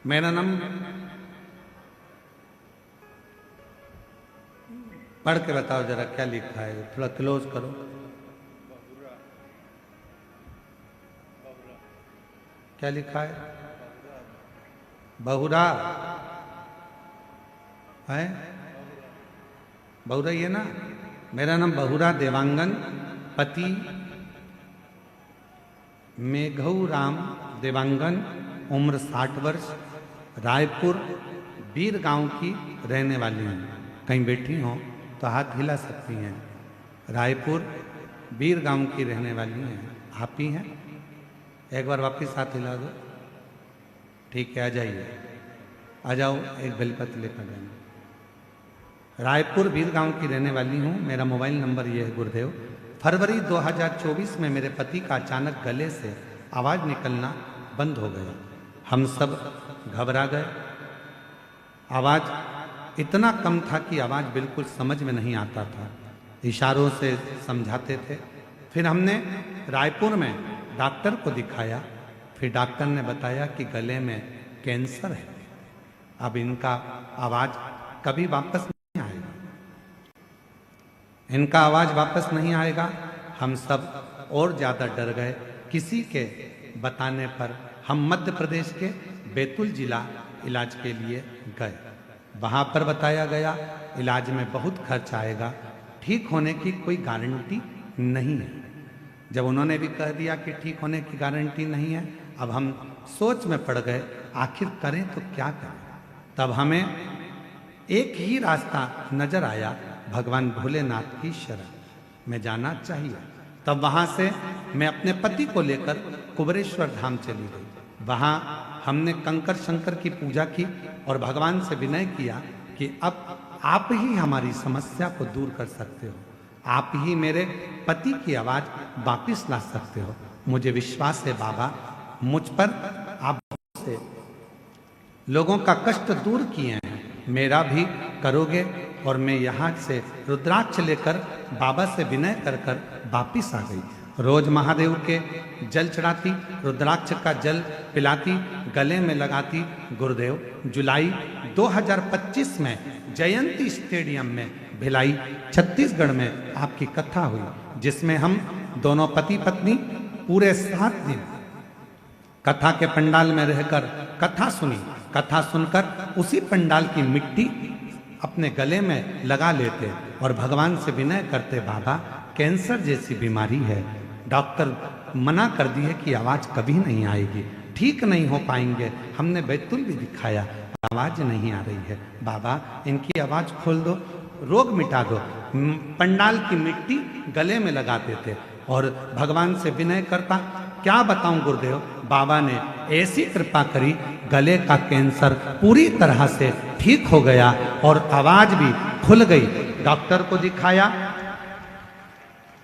मेरा नाम पढ़ के बताओ जरा क्या लिखा है, थोड़ा क्लोज करो। क्या लिखा है? बहुरा है, बहुरा ये ना। मेरा नाम बहुरा देवांगन, पति मेघऊ राम देवांगन, उम्र 60 वर्ष, रायपुर बीर गांव की रहने वाली हैं। कहीं बैठी हो तो हाथ हिला सकती हैं। रायपुर बीर गांव की रहने वाली हैं। आप ही हैं? एक बार वापस हाथ हिला दो। ठीक है, आ जाइए, आ जाओ, एक बेलपत्र लेकर जाइए। रायपुर बीर गांव की रहने वाली हूँ। मेरा मोबाइल नंबर ये है गुरुदेव। फरवरी 2024 में मेरे पति का अचानक गले से आवाज़ निकलना बंद हो गया। हम सब घबरा गए। आवाज़ इतना कम था कि आवाज़ बिल्कुल समझ में नहीं आता था। इशारों से समझाते थे। फिर हमने रायपुर में डॉक्टर को दिखाया। फिर डॉक्टर ने बताया कि गले में कैंसर है। अब इनका आवाज़ कभी वापस नहीं आएगा, इनका आवाज़ वापस नहीं आएगा। हम सब और ज़्यादा डर गए। किसी के बताने पर हम मध्य प्रदेश के बैतूल जिला इलाज के लिए गए। वहाँ पर बताया गया इलाज में बहुत खर्च आएगा, ठीक होने की कोई गारंटी नहीं है। जब उन्होंने भी कह दिया कि ठीक होने की गारंटी नहीं है, अब हम सोच में पड़ गए आखिर करें तो क्या करें। तब हमें एक ही रास्ता नजर आया, भगवान भोलेनाथ की शरण में जाना चाहिए। तब वहाँ से मैं अपने पति को लेकर कुबरेश्वर धाम चली गई। वहाँ हमने कंकर शंकर की पूजा की और भगवान से विनय किया कि अब आप ही हमारी समस्या को दूर कर सकते हो, आप ही मेरे पति की आवाज़ वापिस ला सकते हो। मुझे विश्वास है बाबा, मुझ पर आप से लोगों का कष्ट दूर किए हैं, मेरा भी करोगे। और मैं यहाँ से रुद्राक्ष लेकर बाबा से विनय कर कर वापिस आ गई। रोज महादेव के जल चढ़ाती, रुद्राक्ष का जल पिलाती, गले में लगाती। गुरुदेव जुलाई 2025 में जयंती स्टेडियम में भिलाई छत्तीसगढ़ में आपकी कथा हुई, जिसमें हम दोनों पति पत्नी पूरे 7 दिन कथा के पंडाल में रहकर कथा सुनी। कथा सुनकर उसी पंडाल की मिट्टी अपने गले में लगा लेते और भगवान से विनय करते, बाबा कैंसर जैसी बीमारी है, डॉक्टर मना कर दी है कि आवाज़ कभी नहीं आएगी, ठीक नहीं हो पाएंगे। हमने बैतूल भी दिखाया, आवाज़ नहीं आ रही है, बाबा इनकी आवाज़ खोल दो, रोग मिटा दो। पंडाल की मिट्टी गले में लगाते थे और भगवान से विनय करता। क्या बताऊं गुरुदेव, बाबा ने ऐसी कृपा करी, गले का कैंसर पूरी तरह से ठीक हो गया और आवाज भी खुल गई। डॉक्टर को दिखाया,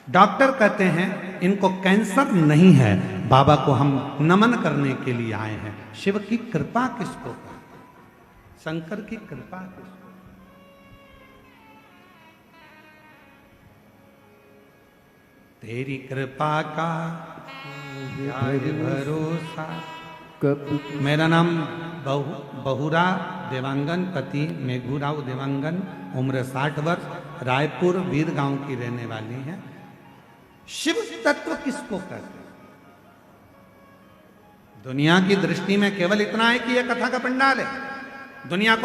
डॉक्टर कहते हैं इनको कैंसर नहीं है, बाबा को हम नमन करने के लिए आए हैं। शिव की कृपा किसको, शंकर की कृपा किसको? तेरी कृपा का यार भरोसा, कप मेरा नाम बहुरा देवांगन, पति मेघूराव देवांगन, उम्र 60 वर्ष, रायपुर वीर गांव की रहने वाली है। शिव तत्व किसको कहते हैं? दुनिया की दृष्टि में केवल इतना है कि यह कथा का पंडाल है। दुनिया को